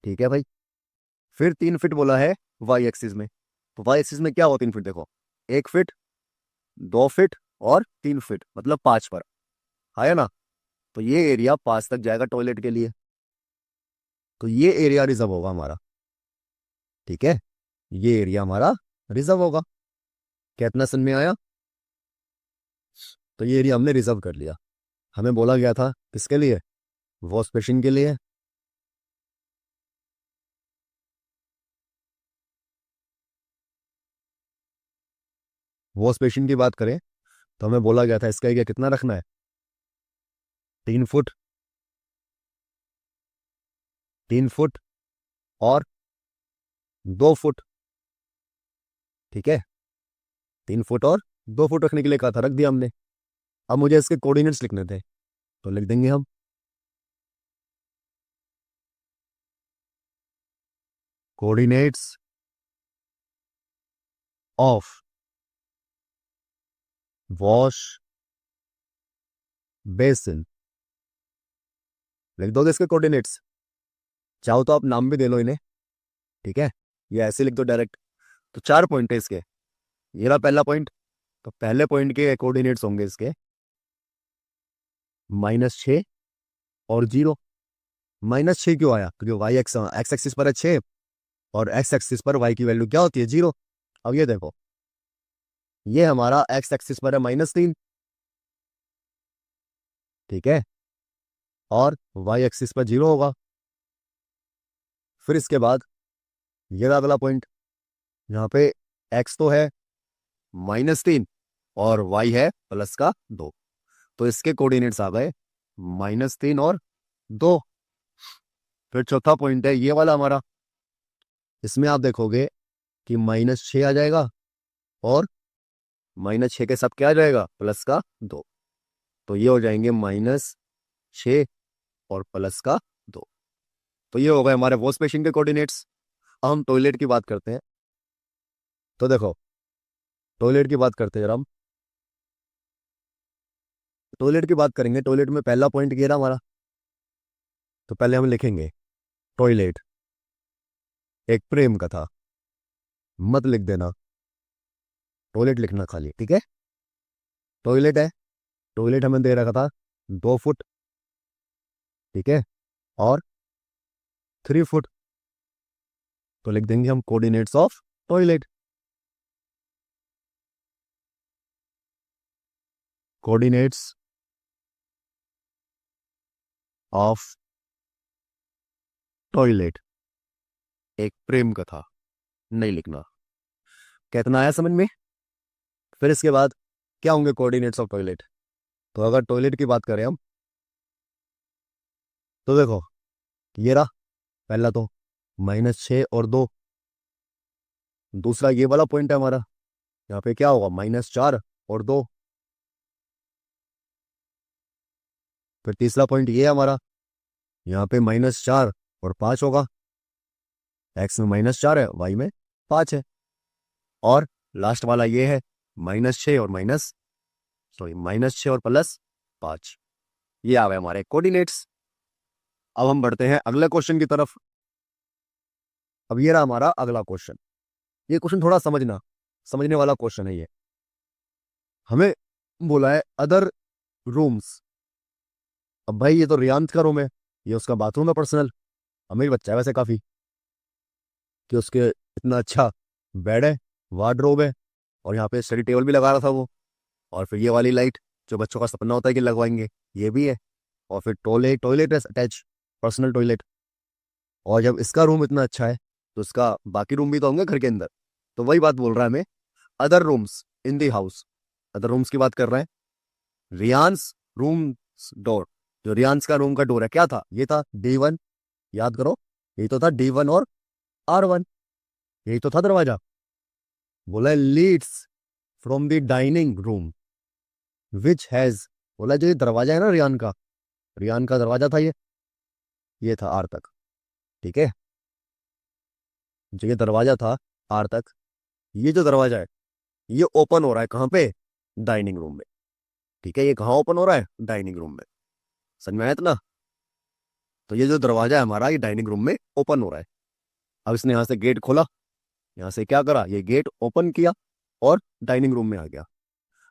ठीक है भाई। फिर 3 फीट बोला है वाई एक्सिस में। तो वाई एक्सिस में क्या हो 3 फीट? देखो, 1 फीट, 2 फीट और 3 फीट, मतलब 5 पर, है ना? तो ये एरिया 5 तक जाएगा टॉयलेट के लिए। तो ये एरिया रिजर्व होगा हमारा। ठीक है, ये एरिया हमारा रिजर्व होगा। कितना समझ में आया? तो ये एरिया हमने रिजर्व कर लिया। हमें बोला गया था किसके लिए? वॉश बेसिन के लिए। वॉश बेसिन की बात करें तो हमें बोला गया था इसका एरिया कितना रखना है? 3 फुट, 3 फुट और 2 फुट। ठीक है, 3 फुट और 2 फुट रखने के लिए कहा था, रख दिया हमने। अब मुझे इसके कोऑर्डिनेट्स लिखने थे, तो लिख देंगे हम। Coordinates of wash basin. लिख दोगे इसके कोऑर्डिनेट्स? चाहो तो आप नाम भी दे लो इन्हें। ठीक है, ये ऐसे लिख दो डायरेक्ट। तो 4 पॉइंट है इसके। ये रहा पहला पॉइंट। तो पहले पॉइंट के कोऑर्डिनेट्स होंगे इसके -6 और 0। -6 क्यों आया? क्योंकि वाई एक्स एक्स एक्सिस पर है 6, और एक्स एक्सिस पर वाई की वैल्यू क्या होती है? 0। अब ये देखो, ये हमारा एक्स एक्सिस पर है -3, ठीक है, और वाई एक्सिस पर 0 होगा। फिर इसके बाद ये रहा अगला पॉइंट। यहाँ पे एक्स तो है -3 और वाई है +2। तो इसके कोऑर्डिनेट्स आ गए -3 और 2। फिर चौथा पॉइंट है ये वाला हमारा। इसमें आप देखोगे कि -6 आ जाएगा, और -6 के साथ क्या आ जाएगा? +2। तो ये हो जाएंगे -6 और +2। तो ये हो गए हमारे वॉश बेसिन के कोऑर्डिनेट्स। अब हम टॉयलेट की बात करते हैं। तो देखो, टॉयलेट की बात करते हैं जरा हम। टॉयलेट की बात करेंगे, टॉयलेट में पहला पॉइंट ये रहा हमारा। तो पहले हम लिखेंगे टॉयलेट एक प्रेम कथा। मत लिख देना, टॉयलेट लिखना खाली, ठीक है। टॉयलेट है, टॉयलेट हमें दे रखा था 2 फुट, ठीक है, और 3 फुट। तो लिख देंगे हम coordinates of toilet. Coordinates of toilet एक प्रेम कथा, नहीं लिखना। कितना आया समझ में? फिर इसके बाद क्या होंगे कोऑर्डिनेट्स ऑफ टॉयलेट? तो अगर टॉयलेट की बात करें हम, तो देखो ये रहा पहला, तो -6 और 2। दूसरा ये वाला पॉइंट है हमारा, यहाँ पे क्या होगा, -4 और 2। फिर तीसरा पॉइंट ये है हमारा, यहाँ पे -4 और 5 होगा। एक्स में -4 है, वाई में 5 है। और लास्ट वाला ये है -6 और +5। ये आ गए हमारे कोऑर्डिनेट्स। अब हम बढ़ते हैं अगले क्वेश्चन की तरफ। अब ये रहा हमारा अगला क्वेश्चन। ये क्वेश्चन थोड़ा समझने वाला क्वेश्चन है ये। हमें बोला है अदर रूम्स। अब भाई ये तो रियांत का रूम है, ये उसका बाथरूम है पर्सनल। अमीर बच्चा है वैसे काफी, कि उसके इतना अच्छा बेड है, वार्डरोब है, और यहाँ पे स्टडी टेबल भी लगा रहा था वो। और फिर ये वाली लाइट जो बच्चों का सपना होता है कि लगवाएंगे, ये भी है। और फिर टॉयलेट है अटैच, पर्सनल टॉयलेट। और जब इसका रूम इतना अच्छा है, तो इसका बाकी रूम भी तो होंगे घर के अंदर। तो वही बात बोल रहा है हमें, other rooms in the house. Other rooms की बात कर रहे हैं। रियांस रूम डोर, जो रियांस का रूम का डोर है, क्या था? ये था D1। याद करो, यही तो था D1 और R1, यही तो था दरवाजा। बोला leads from the dining room which has, बोला जो ये दरवाजा है ना रियान का दरवाजा था ये था R तक, ठीक है। जो ये दरवाजा था R तक, ये जो दरवाजा है ये ओपन हो रहा है कहाँ पे? डाइनिंग रूम में, ठीक है। ये कहाँ ओपन हो रहा है? डाइनिंग रूम में। समझ में आया इतना? तो ये जो दरवाजा है हमारा, ये डाइनिंग रूम में ओपन हो रहा है। अब इसने यहाँ से गेट खोला, यहाँ से क्या करा, ये गेट ओपन किया और डाइनिंग रूम में आ गया।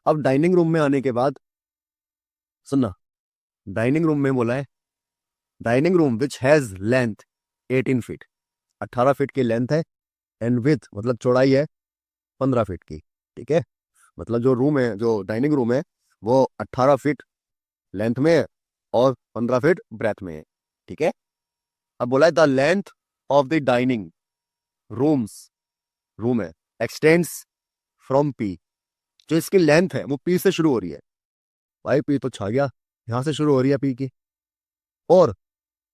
अब डाइनिंग रूम में आने के बाद सुनना, डाइनिंग रूम में बोला है dining room which has length 18 feet, 18 feet की लेंथ है। एंड विथ मतलब चौड़ाई है 15 फीट की, ठीक है। मतलब जो रूम है, जो डाइनिंग रूम है, वो 18 फीट लेंथ में है और 15 फीट ब्रेथ में है, ठीक है। अब बोला है the length of the dining rooms, room है, एक्सटेंड्स फ्रॉम P। जो इसकी लेंथ है वो P से शुरू हो रही है। भाई P तो छा गया, यहां से शुरू हो रही है P की, और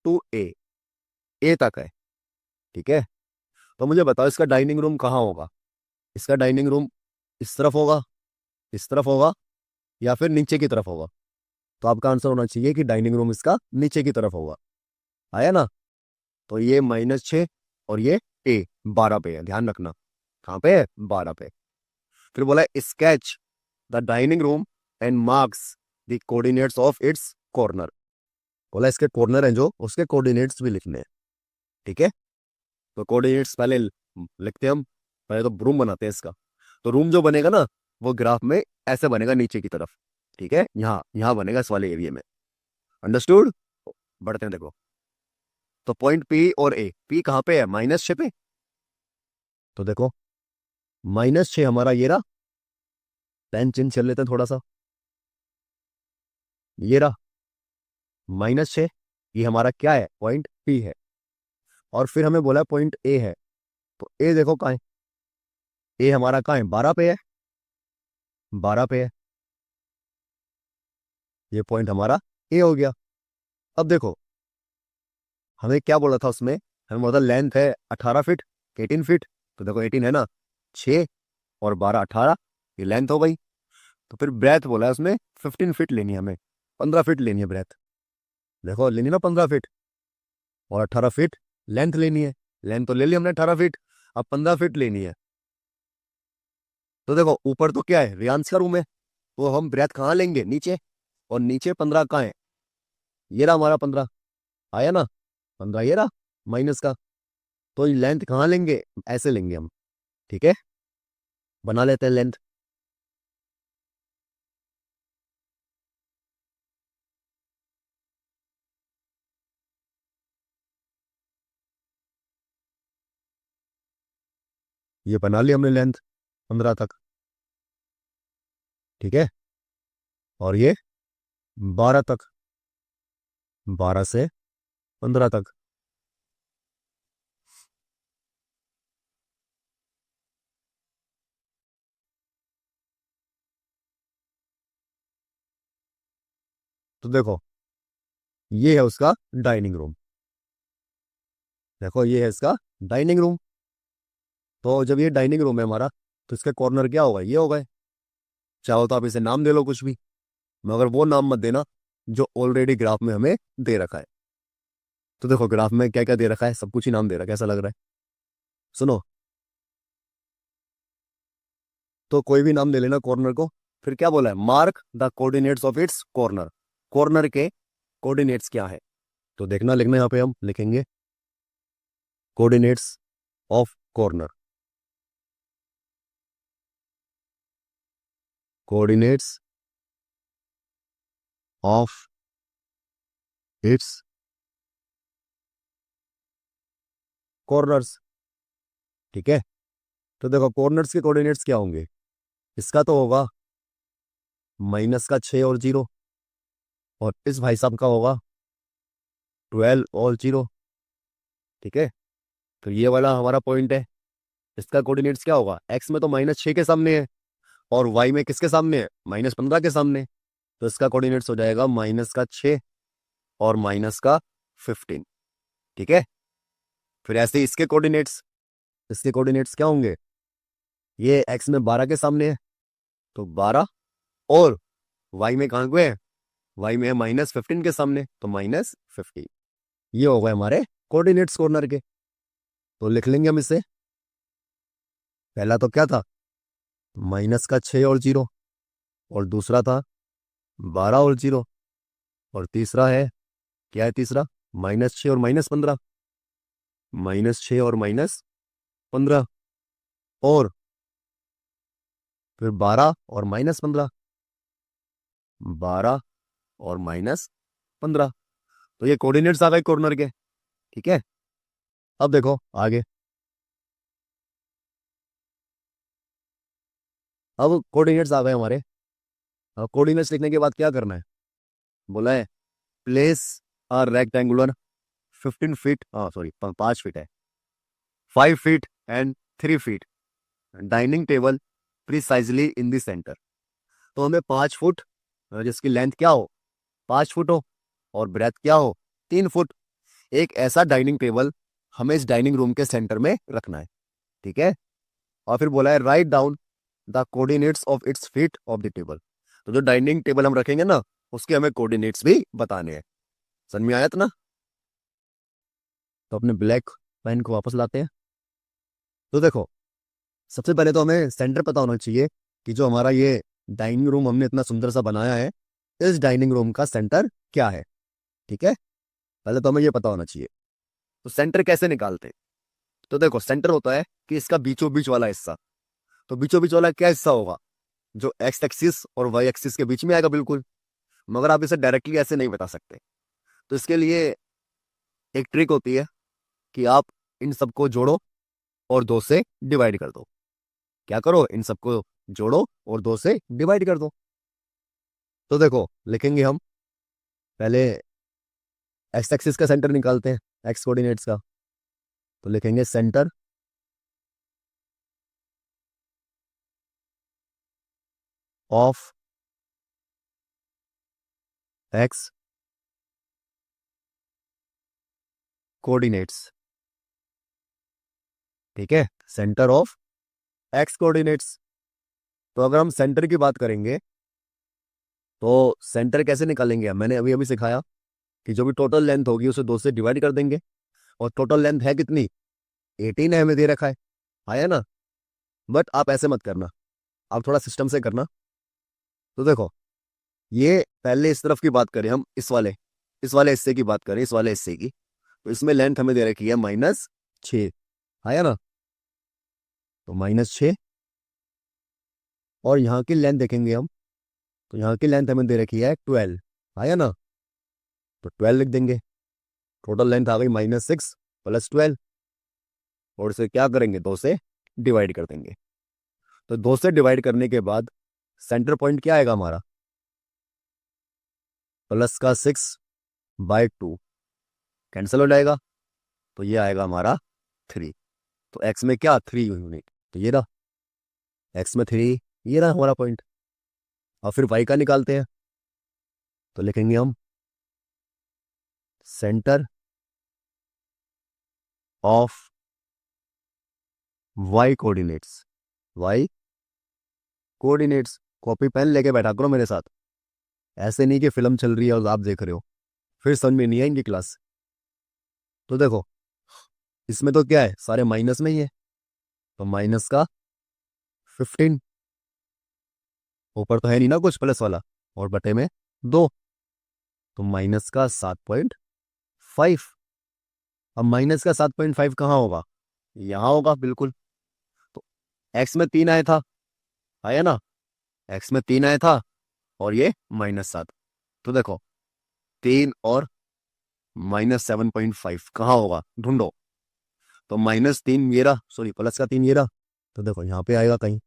टू ए तक है, ठीक है। तो मुझे बताओ इसका डाइनिंग रूम कहाँ होगा? इसका डाइनिंग रूम इस तरफ होगा, इस तरफ होगा, या फिर नीचे की तरफ होगा? तो आपका आंसर होना चाहिए कि डाइनिंग रूम इसका नीचे की तरफ होगा। आया ना? तो ये -6 और ये A 12 पे है, ध्यान रखना। कहाँ पे है? 12 पे। फिर बोला sketch the dining room and marks the coordinates of its corner. बोला इसके कॉर्नर हैं जो, उसके कोऑर्डिनेट्स भी लिखने हैं, ठीक है। तो कोऑर्डिनेट्स पहले लिखते हैं हम, पहले तो रूम बनाते हैं इसका। तो रूम जो बनेगा ना, वो ग्राफ में ऐसे बनेगा नीचे की तरफ, ठीक है। यहाँ यहाँ बनेगा इस वाले एरिया में। अंडरस्टूड? बढ़ते हैं, देखो। तो पॉइंट P और A, P कहाँ पे है? -6 पे। तो देखो -6 हमारा ये रहा, पेन चिन्ह चल लेते हैं थोड़ा सा। ये रहा -6, ये हमारा क्या है? पॉइंट P है। और फिर हमें बोला पॉइंट A है, तो A देखो कहाँ है? A हमारा कहाँ है? 12 पे है, 12 पे है। ये पॉइंट हमारा A हो गया। अब देखो हमें क्या बोला था उसमें, हमें बोला था लेंथ है 18 फीट, 18 फीट। तो देखो 18 है ना, 6 और 12 18, ये लेंथ हो गई। तो फिर ब्रेथ बोला है उसमें 15 फीट लेनी है हमें, 15 फीट लेनी है ब्रेथ। देखो लेनी ना 15 फीट, और 18 फीट लेंथ लेनी है। लेंथ तो ले ली हमने 18 फीट, अब 15 फीट लेनी है। तो देखो ऊपर तो क्या है, रियांश का रूम है, तो हम ब्रेथ कहाँ लेंगे, नीचे, और नीचे 15 कहाँ है, ये रहा हमारा 15, आया ना, 15 ये रहा माइनस का। तो लेंथ कहाँ लेंगे, ऐसे लेंगे हम, ठीक है, बना लेते हैं लेंथ। ये बना ली हमने लेंथ 15 तक, ठीक है, और ये 12 तक, 12 से 15 तक। तो देखो ये है उसका डाइनिंग रूम, देखो ये है इसका डाइनिंग रूम। तो जब ये डाइनिंग रूम है हमारा, तो इसके कॉर्नर क्या होगा, ये होगा। चाहो तो आप इसे नाम दे लो कुछ भी, मगर वो नाम मत देना जो ऑलरेडी ग्राफ में हमें दे रखा है। तो देखो ग्राफ में क्या क्या दे रखा है, सब कुछ ही नाम दे रखा है, कैसा लग रहा है, सुनो। तो कोई भी नाम दे लेना कॉर्नर को। फिर क्या बोला है, mark the coordinates of its corner, corner के कोऑर्डिनेट्स क्या है। तो देखना, लिखना, यहाँ पे हम लिखेंगे coordinates of corner, coordinates of its corners, ठीक है। तो देखो कॉर्नर्स के कोऑर्डिनेट्स क्या होंगे, इसका तो होगा माइनस का 6 और 0, और इस भाई साहब का होगा 12 और 0, ठीक है। तो ये वाला हमारा पॉइंट है, इसका कोऑर्डिनेट्स क्या होगा, एक्स में तो -6 के सामने है, और वाई में किसके सामने है, -15 के सामने। तो इसका कोऑर्डिनेट्स हो जाएगा -6 और -15, ठीक है। फिर ऐसे ही इसके कोऑर्डिनेट्स क्या होंगे, ये एक्स में 12 के सामने है, तो 12, और वाई में कहाँ पे है, वाई में है -15 के सामने, तो -15। ये हो गए हमारे कोऑर्डिनेट्स कॉर्नर के। तो लिख लेंगे हम इसे, पहला तो क्या था, -6 और 0, और दूसरा था 12 और 0, और तीसरा है, क्या है तीसरा, -6 और -15, -6 और -15, और फिर 12 और -15, 12 और -15। तो ये कोऑर्डिनेट्स आ गए कॉर्नर के, ठीक है। अब देखो आगे, अब कोऑर्डिनेट्स आ गए हमारे। अब कोऑर्डिनेट्स लिखने के बाद क्या करना है, बोला है प्लेस अ रेक्टेंगुलर 15 फीट, हाँ सॉरी 5 फीट है, 5 feet and 3 feet dining table precisely in the centre. तो हमें 5 फुट, जिसकी लेंथ क्या हो, 5 फुट हो, और ब्रेथ क्या हो, 3 फुट, एक ऐसा डाइनिंग टेबल हमें इस डाइनिंग रूम के सेंटर में रखना है, ठीक है। और फिर बोला है write down the coordinates of its feet of the table. तो जो डाइनिंग टेबल हम रखेंगे ना, उसके हमें कोऑर्डिनेट्स भी बताने हैं। समझ में आया था ना। तो अपने ब्लैक पेन को वापस लाते हैं। तो देखो सबसे पहले तो हमें सेंटर पता होना चाहिए कि जो हमारा ये डाइनिंग रूम हमने इतना सुंदर सा बनाया है, इस डाइनिंग रूम का सेंटर क्या है, ठीक है। पहले तो हमें ये पता होना चाहिए। तो सेंटर कैसे निकालते हैं, तो देखो सेंटर होता है कि इसका बीचों बीच वाला हिस्सा। तो बीचों बीच वाला क्या हिस्सा होगा, जो एक्स एक्सिस और वाई एक्सिस के बीच में आएगा बिल्कुल। मगर आप इसे डायरेक्टली ऐसे नहीं बता सकते, तो इसके लिए एक ट्रिक होती है कि आप इन सबको जोड़ो और 2 से डिवाइड कर दो। क्या करो, इन सबको जोड़ो और 2 से डिवाइड कर दो। तो देखो लिखेंगे हम पहले एक्स एक्सिस का सेंटर निकालते हैं, एक्स कोऑर्डिनेट्स का। तो लिखेंगे सेंटर ऑफ एक्स कोऑर्डिनेट्स, ठीक है, सेंटर ऑफ एक्स कोऑर्डिनेट्स। तो अगर हम सेंटर की बात करेंगे, तो सेंटर कैसे निकालेंगे, मैंने अभी अभी सिखाया कि जो भी टोटल लेंथ होगी उसे 2 से डिवाइड कर देंगे। और टोटल लेंथ है कितनी, 18 है, हमें दे रखा है, आया ना। बट आप ऐसे मत करना, अब थोड़ा सिस्टम से करना। तो देखो, ये पहले इस तरफ की बात करें हम, इस वाले हिस्से की बात करें, इस वाले हिस्से की, तो इसमें लेंथ हमें दे रखी है -6, आया ना? तो -6, और यहाँ की लेंथ देखेंगे हम, तो यहाँ की लेंथ हमें दे रखी है 12, आया ना? तो 12 लिख देंगे। टोटल लेंथ आ गई -6 + 12, और इसे क्या करेंगे, 2 से डिवाइड कर देंगे। तो 2 से डिवाइड करने के बाद सेंटर पॉइंट क्या आएगा हमारा, +6/2 कैंसिल हो जाएगा, तो ये आएगा हमारा 3। तो एक्स में क्या, 3 यूनिट, तो ये रहा एक्स में 3, ये रहा हमारा पॉइंट। और फिर वाई का निकालते हैं, तो लिखेंगे हम centre of Y coordinates, Y coordinates. Copy pen लेके बैठा करो मेरे साथ, ऐसे नहीं कि फिल्म चल रही है और आप देख रहे हो, फिर समझ में नहीं आएंगी क्लास। तो देखो, इसमें तो क्या है, सारे माइनस में ही है, तो माइनस का 15, ऊपर तो है नहीं ना कुछ प्लस वाला, और बटे में 2, तो माइनस का 7.5। अब माइनस का 7.5 कहाँ होगा, यहाँ होगा बिल्कुल। तो एक्स में 3 आया था, आया ना? एक्स में 3 आया था, और ये -7। तो देखो, 3 और -7.5 कहाँ होगा, ढूंढो। तो -3 ये रहा, सॉरी प्लस का 3 ये रहा, तो देखो यहाँ पे आएगा कहीं,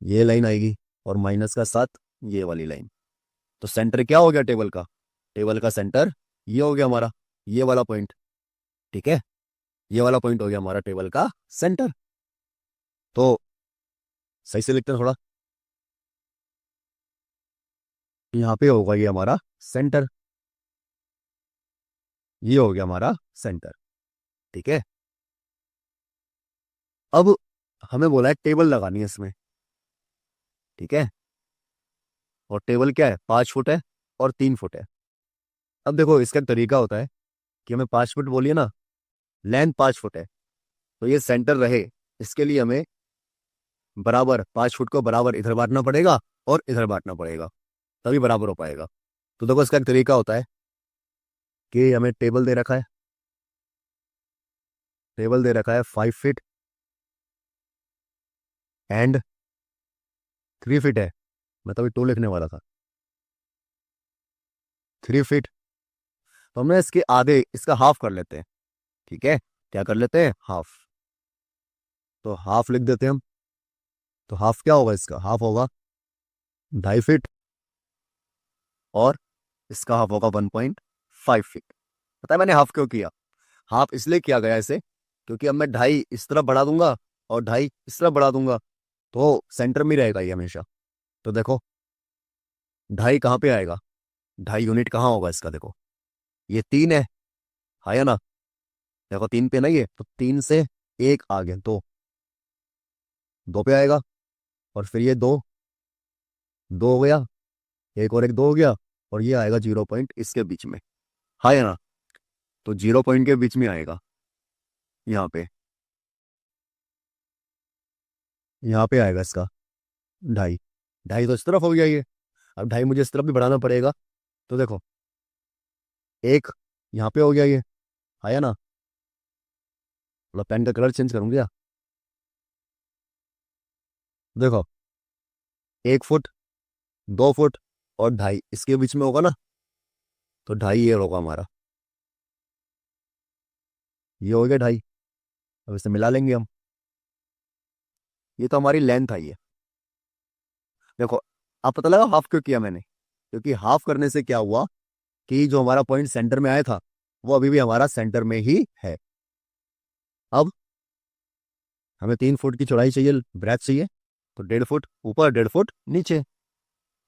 ये लाइन आएगी, और -7 ये वाली लाइन। तो सेंटर क्या हो गया टेबल का, टेबल का सेंटर ये हो गया हमारा, ये वाला पॉइंट, ठीक है? ये वाला पॉइंट हो गया हमारा टेबल का सेंटर। तो सही से लिखते हैं थोड़ा, यहाँ पे होगा ये हमारा सेंटर, ये हो गया हमारा सेंटर, ठीक है? अब हमें बोला है टेबल लगानी है इसमें, ठीक है? और टेबल क्या है, 5 फुट है और 3 फुट है। अब देखो, इसका एक तरीका होता है कि हमें 5 फुट बोलिए ना, लेंथ 5 फुट है, तो ये सेंटर रहे, इसके लिए हमें बराबर 5 फुट को बराबर इधर बांटना पड़ेगा और इधर बांटना पड़ेगा, तभी बराबर हो पाएगा। तो देखो, इसका एक तरीका होता है कि हमें टेबल दे रखा है, टेबल दे रखा है 5 फीट एंड 3 फीट है, मैं तो अभी 2 लिखने वाला था, 3 फीट। तो हमने इसके आधे, इसका हाफ कर लेते हैं, ठीक है? क्या कर लेते हैं, हाफ। तो हाफ लिख देते हैं हम। तो हाफ क्या होगा, इसका हाफ होगा 2.5 फीट, और इसका हाफ होगा 1.5 फीट। पता है मैंने हाफ क्यों किया, हाफ इसलिए किया गया इसे, क्योंकि अब मैं 2.5 इस तरफ बढ़ा दूंगा और 2.5 इस तरफ बढ़ा दूंगा, तो सेंटर में रहेगा ये हमेशा। तो देखो, 2.5 कहाँ पे आएगा, 2.5 यूनिट कहाँ होगा इसका, देखो ये 3 है या ना? देखो 3 पे नहीं है, तो 3 से एक आगे 2, 2 पे आएगा, और फिर ये 2, 2 हो गया, एक और एक 2 हो गया, और ये आएगा 0 पॉइंट इसके बीच में, है या ना? तो 0 पॉइंट के बीच में आएगा, यहाँ पे, यहाँ पे आएगा इसका 2.5। 2.5 तो इस तरफ हो गया ये, अब 2.5 मुझे इस तरफ भी बढ़ाना पड़ेगा। तो देखो, एक यहाँ पे हो गया ये, आया ना? थोड़ा पेन का कलर चेंज करूँ क्या? देखो, 1 फुट, 2 फुट और 2.5 इसके बीच में होगा ना, तो 2.5 ये होगा हमारा, ये हो गया 2.5। अब इसे मिला लेंगे हम, ये तो हमारी लेंथ आई है। देखो, अब पता लगा हाफ क्यों किया मैंने, क्योंकि हाफ करने से क्या हुआ कि जो हमारा पॉइंट सेंटर में आया था, वो अभी भी हमारा सेंटर में ही है। अब हमें 3 फुट की चौड़ाई चाहिए, ब्रेथ चाहिए, तो 1.5 फुट ऊपर, 1.5 फुट नीचे।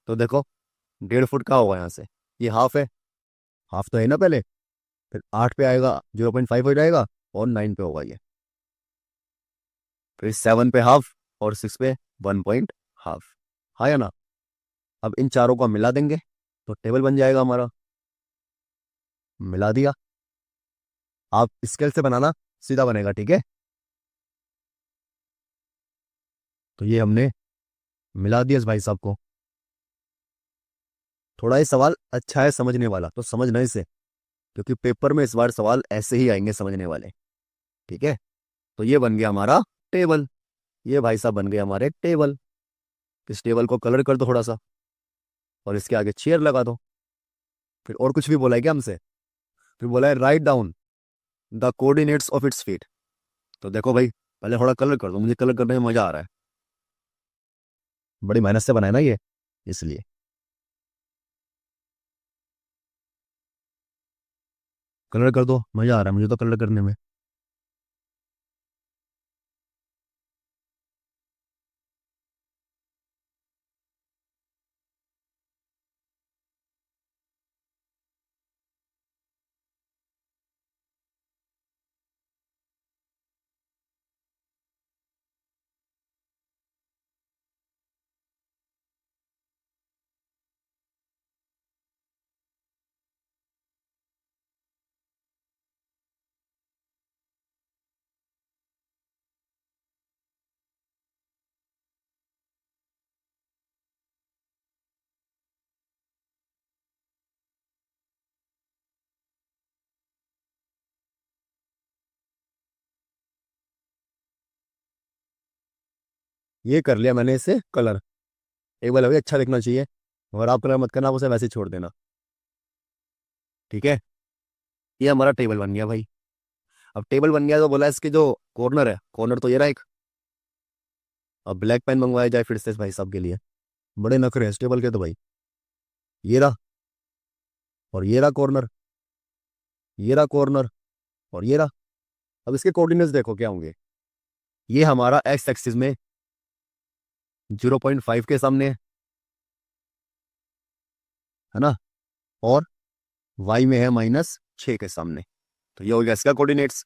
तो देखो, 1.5 फुट का होगा यहाँ से, ये हाफ है, हाफ तो है ना पहले, फिर 8 पे आएगा, 0.5 हो जाएगा, और 9 पे होगा ये, फिर 7 पे हाफ, और 6 पे 1.5, हाँ या ना? अब इन चारों को हम मिला देंगे, तो टेबल बन जाएगा हमारा। मिला दिया, आप स्केल से बनाना, सीधा बनेगा, ठीक है? तो ये हमने मिला दिया इस भाई साहब को। थोड़ा ये सवाल अच्छा है समझने वाला, तो समझना इसे, क्योंकि पेपर में इस बार सवाल ऐसे ही आएंगे समझने वाले। ठीक है, तो ये बन गया हमारा टेबल। ये भाई साहब बन गए हमारे टेबल। इस टेबल को कलर कर दो थोड़ा सा, और इसके आगे चेयर लगा दो। फिर और कुछ भी बोला है क्या हमसे? फिर बोला है write down the coordinates of its feet. तो देखो भाई, पहले थोड़ा कलर कर दो, मुझे कलर करने में मजा आ रहा है, बड़ी मेहनत से बनाया ना ये, इसलिए। कलर कर दो, मजा आ रहा है मुझे तो कलर करने में। ये कर लिया मैंने इसे कलर। एक बार भाई अच्छा दिखना चाहिए, और आप कलर मत करना, आप उसे वैसे ही छोड़ देना। ठीक है, ये हमारा टेबल बन गया भाई। अब टेबल बन गया तो बोला इसके जो कॉर्नर है, कॉर्नर तो ये रहा एक। अब ब्लैक पेन मंगवाया जाए फिर से इस भाई साहब के लिए, बड़े नखरे हैं इस टेबल के तो भाई। ये रहा, और ये रहा कॉर्नर, ये रहा कॉर्नर, और ये रहा। अब इसके कोऑर्डिनेट्स देखो क्या होंगे। ये हमारा एक्स एक्सिस में 0.5 के सामने है ना, और वाई में है -6 के सामने। तो ये हो गया इसका कोऑर्डिनेट्स।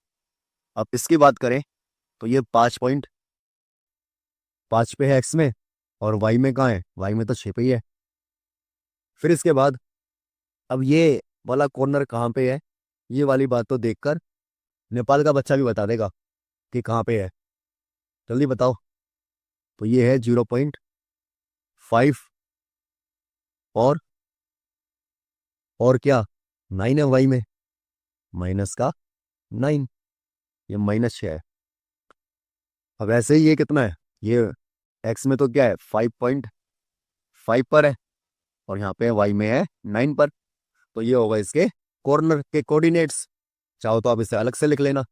अब इसकी बात करें तो ये 5.5 पे है एक्स में, और वाई में कहाँ है? वाई में तो 6 पे ही है। फिर इसके बाद अब ये वाला कॉर्नर कहाँ पे है, ये वाली बात तो देखकर नेपाल का बच्चा भी बता देगा कि कहाँ पे है। जल्दी बताओ। तो ये है 0.5, और क्या, 9 है वाई में, माइनस का 9, ये -6 है। अब ऐसे ही ये कितना है, ये एक्स में तो क्या है 5.5 पर है, और यहाँ पे वाई में है 9 पर। तो ये होगा इसके कॉर्नर के कोऑर्डिनेट्स। चाहो तो आप इसे अलग से लिख लेना।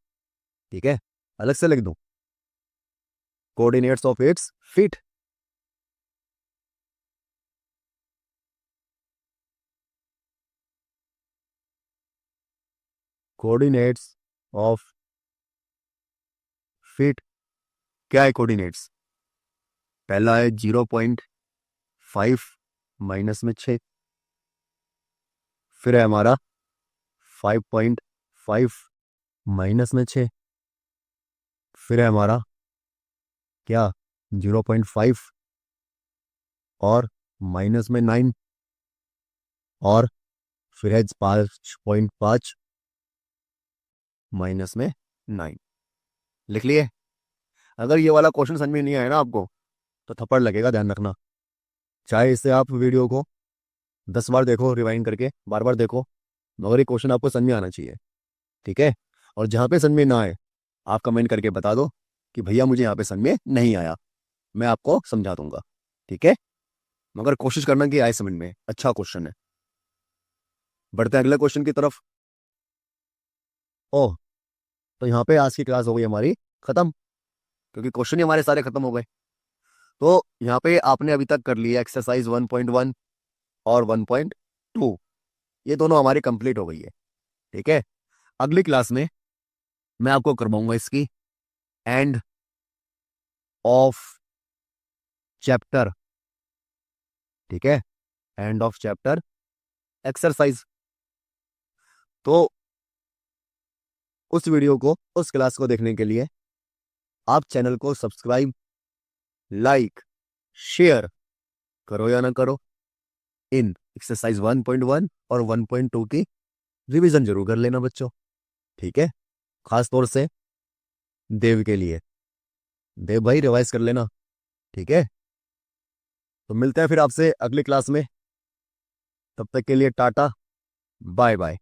ठीक है, अलग से लिख दूं, coordinates of its feet. Coordinates of feet, क्या है कोऑर्डिनेट्स? पहला है 0.5 माइनस में 6, फिर है हमारा 5.5 -6, फिर है हमारा क्या, 0.5 और -9, और फिर है 5.5 -9। लिख लिए? अगर ये वाला क्वेश्चन समझ में नहीं आया ना आपको, तो थप्पड़ लगेगा, ध्यान रखना। चाहे इससे आप वीडियो को 10 बार देखो रिवाइंड करके, बार बार देखो, मगर ये क्वेश्चन आपको समझ में आना चाहिए। ठीक है, और जहाँ पे समझ में ना आए, आप कमेंट करके बता दो कि भैया मुझे यहाँ पे समझ में नहीं आया, मैं आपको समझा दूंगा। ठीक है, मगर कोशिश करना कि आए समझ में, अच्छा क्वेश्चन है। बढ़ते हैं अगले क्वेश्चन की तरफ। ओह, तो यहाँ पे आज की क्लास हो गई हमारी खत्म, क्योंकि क्वेश्चन ही हमारे सारे खत्म हो गए। तो यहाँ पे आपने अभी तक कर लिया एक्सरसाइज 1.1 और 1.2, ये दोनों हमारी कंप्लीट हो गई है। ठीक है, अगली क्लास में मैं आपको करवाऊंगा इसकी एंड ऑफ चैप्टर। ठीक है, एंड ऑफ चैप्टर एक्सरसाइज। तो उस वीडियो को, उस क्लास को देखने के लिए आप चैनल को सब्सक्राइब, लाइक, शेयर करो या ना करो। इन एक्सरसाइज 1.1 और 1.2 की रिवीजन जरूर कर लेना बच्चों। ठीक है, खास तौर से देव के लिए, देव भाई रिवाइज कर लेना। ठीक है। तो मिलते हैं फिर आपसे अगली क्लास में। तब तक के लिए टाटा, बाय बाय।